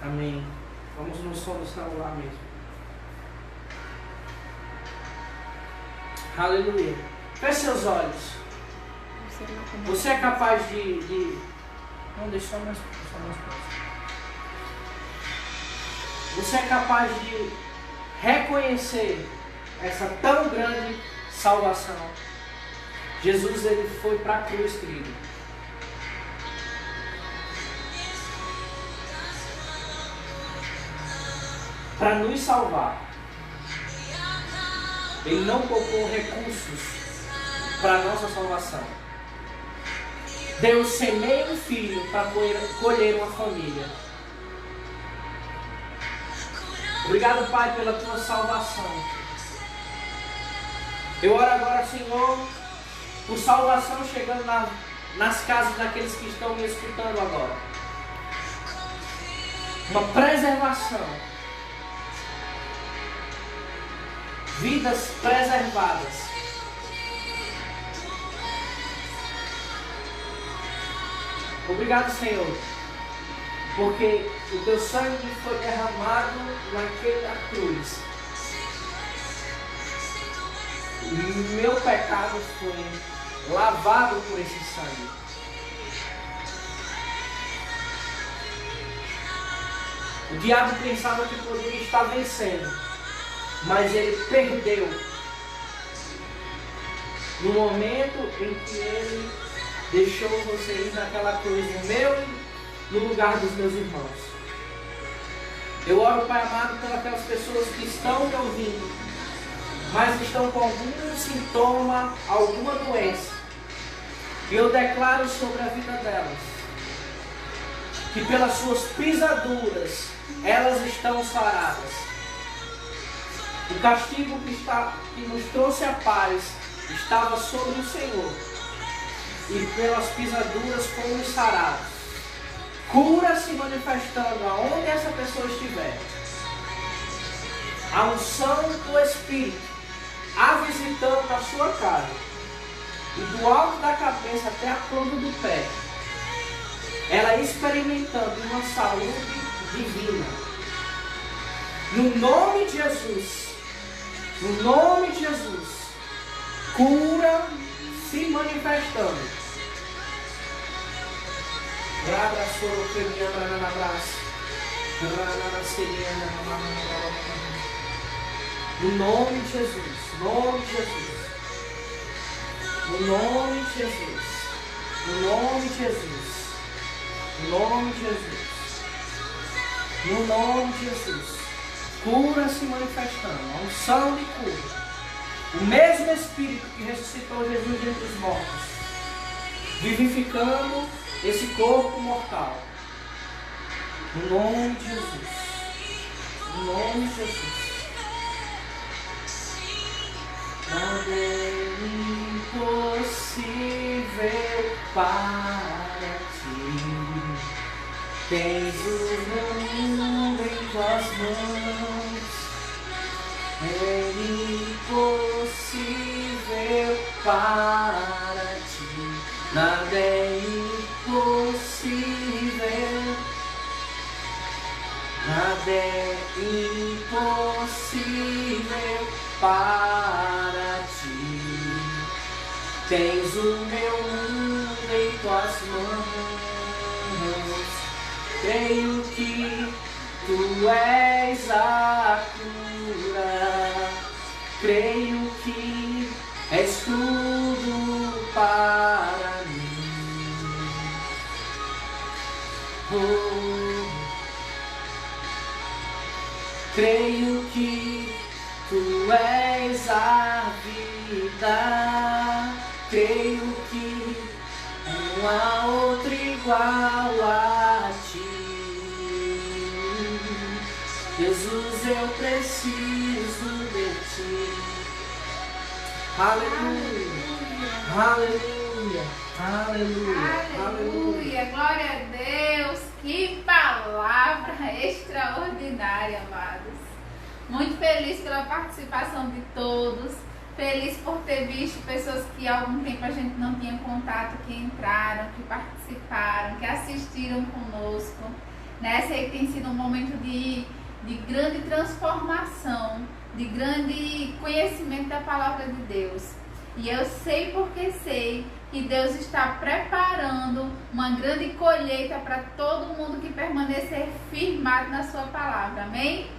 Amém. Vamos no som do celular mesmo. Aleluia. Feche seus olhos. Você é capaz de... Não, deixa só mais próximo. Você é capaz de reconhecer essa tão grande salvação. Jesus, ele foi para a cruz, querido. Para nos salvar. Ele não poupou recursos para a nossa salvação. Deus semeia um filho para colher uma família. Obrigado, Pai, pela tua salvação. Eu oro agora, Senhor, por salvação chegando nas casas daqueles que estão me escutando agora. Uma preservação. Vidas preservadas. Obrigado, Senhor, porque o teu sangue foi derramado naquela cruz. E meu pecado foi lavado por esse sangue. O diabo pensava que poderia estar vencendo, mas ele perdeu no momento em que ele deixou você ir naquela cruz, no lugar dos meus irmãos. Eu oro, Pai amado, pelas aquelas pessoas que estão me ouvindo, mas estão com algum sintoma, alguma doença. E eu declaro sobre a vida delas que pelas suas pisaduras elas estão saradas. O castigo que nos trouxe a paz estava sobre o Senhor, e pelas pisaduras fomos sarados. Cura se manifestando aonde essa pessoa estiver. A unção do Espírito a visitando a sua casa, e do alto da cabeça até a planta do pé, ela experimentando uma saúde divina. No nome de Jesus, no nome de Jesus, cura se manifestando. No nome de Jesus, nome de Jesus, no nome de Jesus, no nome de Jesus, no nome de Jesus, no nome de Jesus, cura se manifestando, a unção de cura. O mesmo Espírito que ressuscitou Jesus dentre os mortos, vivificando esse corpo mortal. No nome de Jesus. No nome de Jesus. Nada é impossível para ti. Tens o mundo em tuas mãos. É impossível para ti. Nada é impossível. Nada é impossível para ti. Tens o meu mundo em tuas mãos. Creio que tu és a cura. Creio que és tudo para mim. Creio que tu és a vida. Creio que não há outro igual a ti. Jesus, eu preciso de ti. Aleluia, aleluia, aleluia, Aleluia, glória a Deus. Que palavra extraordinária, amados. Muito feliz pela participação de todos. Feliz por ter visto pessoas que há algum tempo a gente não tinha contato, que entraram, que participaram, que assistiram conosco. Sei que tem sido um momento de grande transformação, de grande conhecimento da palavra de Deus. E eu sei porque sei que Deus está preparando uma grande colheita para todo mundo que permanecer firmado na sua palavra. Amém?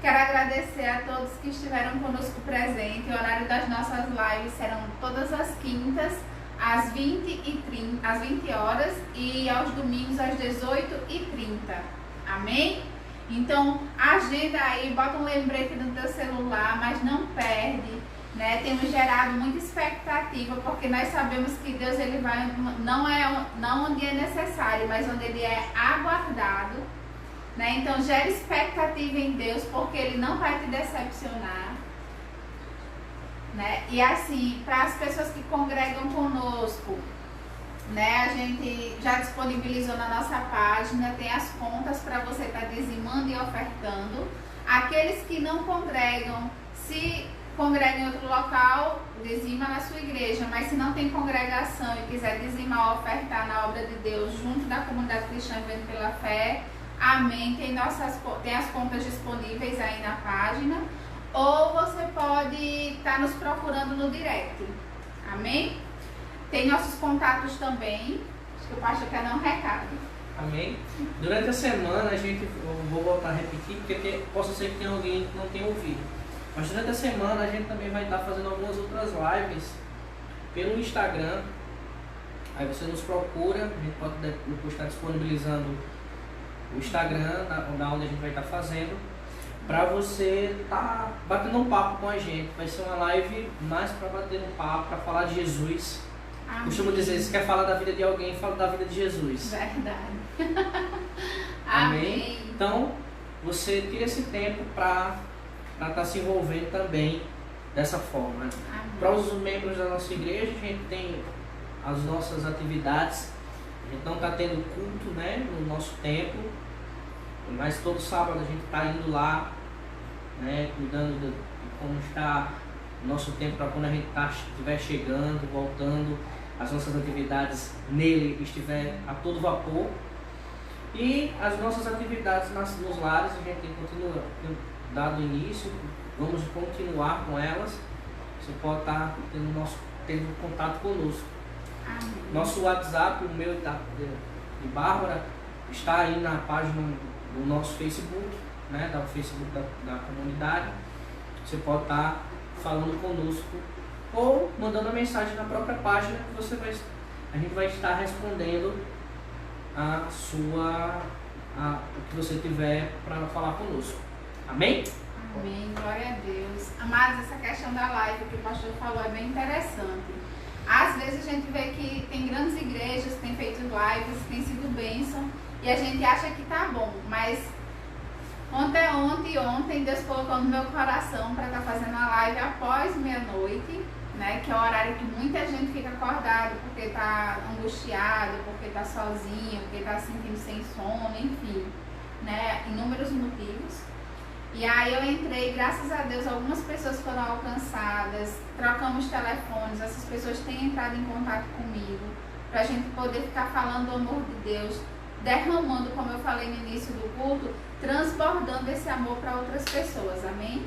Quero agradecer a todos que estiveram conosco presente. O horário das nossas lives serão todas as quintas, às 20 horas e aos domingos às 18h30. Amém? Então, agenda aí, bota um lembrete no teu celular, mas não perde, Temos gerado muita expectativa, porque nós sabemos que Deus ele vai, não onde é necessário, mas onde ele é aguardado. Então gera expectativa em Deus, porque Ele não vai te decepcionar. E assim, para as pessoas que congregam conosco, a gente já disponibilizou na nossa página, tem as contas para você estar dizimando e ofertando. Aqueles que não congregam, se congregam em outro local, dizima na sua igreja, mas se não tem congregação e quiser dizimar ou ofertar na obra de Deus junto da comunidade cristã Vivendo pela Fé, amém, tem as contas disponíveis aí na página, ou você pode estar nos procurando no direct, amém? Tem nossos contatos também, acho que o pastor quer dar um recado. Amém? Durante a semana eu vou voltar a repetir, porque possa ser que tenha alguém que não tenha ouvido, mas durante a semana a gente também vai estar fazendo algumas outras lives pelo Instagram. Aí você nos procura, a gente pode depois estar disponibilizando o Instagram, da onde a gente vai estar fazendo, para você estar batendo um papo com a gente. Vai ser uma live mais para bater um papo, para falar de Jesus. Amém. Costumo dizer, se quer falar da vida de alguém, fala da vida de Jesus. Verdade. Amém? Então, você tira esse tempo para estar se envolvendo também dessa forma. Para os membros da nossa igreja, a gente tem as nossas atividades. A gente não está tendo culto, no nosso templo, mas todo sábado a gente está indo lá, cuidando de como está o nosso tempo, para quando a gente estiver chegando, voltando, as nossas atividades nele estiver a todo vapor. E as nossas atividades nos lares, a gente continua dado início, vamos continuar com elas. Você pode estar tendo contato conosco. Amém. Nosso WhatsApp, o meu de Bárbara, está aí na página do nosso Facebook, do Facebook da comunidade. Você pode estar falando conosco ou mandando a mensagem na própria página, que a gente vai estar respondendo o que você tiver para falar conosco. Amém? Amém, glória a Deus. Amados, essa questão da live que o pastor falou é bem interessante. Às vezes a gente vê que tem grandes igrejas que têm feito lives, tem sido bênção, e a gente acha que tá bom, mas ontem Deus colocou no meu coração para estar fazendo a live após meia-noite, que é o horário que muita gente fica acordado porque tá angustiado, porque tá sozinho, porque tá se sentindo sem sono, enfim, inúmeros motivos. E aí eu entrei, graças a Deus, algumas pessoas foram alcançadas, trocamos telefones, essas pessoas têm entrado em contato comigo, para a gente poder ficar falando do amor de Deus, derramando, como eu falei no início do culto, transbordando esse amor para outras pessoas, amém?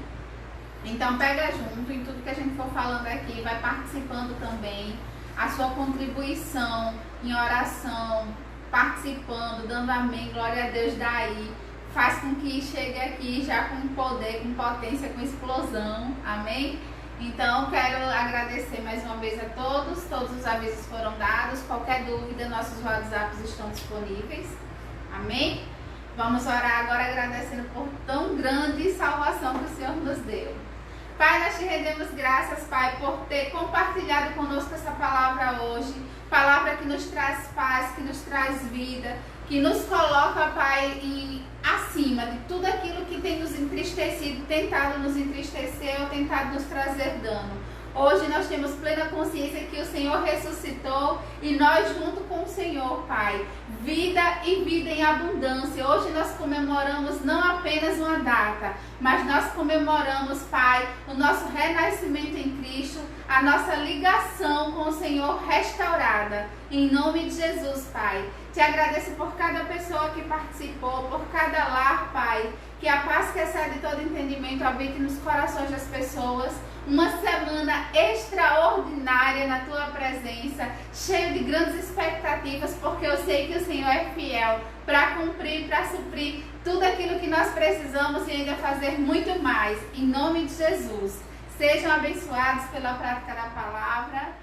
Então pega junto em tudo que a gente for falando aqui, vai participando também, a sua contribuição em oração, participando, dando amém, glória a Deus daí, faz com que chegue aqui já com poder, com potência, com explosão, amém? Então quero agradecer mais uma vez a todos os avisos foram dados, qualquer dúvida, nossos WhatsApps estão disponíveis, amém? Vamos orar agora agradecendo por tão grande salvação que o Senhor nos deu. Pai, nós te rendemos graças, Pai, por ter compartilhado conosco essa palavra hoje. Palavra que nos traz paz, que nos traz vida, que nos coloca, Pai, acima de tudo aquilo que tem nos entristecido, tentado nos entristecer ou tentado nos trazer dano. Hoje nós temos plena consciência que o Senhor ressuscitou e nós junto com o Senhor, Pai, vida e vida em abundância. Hoje nós comemoramos não apenas uma data, mas nós comemoramos, Pai, o nosso renascimento em Cristo, a nossa ligação com o Senhor restaurada. Em nome de Jesus, Pai. Te agradeço por cada pessoa que participou, por cada lar, Pai. Que a paz que excede todo entendimento habite nos corações das pessoas. Uma semana extraordinária na Tua presença, cheia de grandes expectativas, porque eu sei que o Senhor é fiel para cumprir, para suprir tudo aquilo que nós precisamos e ainda fazer muito mais. Em nome de Jesus. Sejam abençoados pela prática da palavra.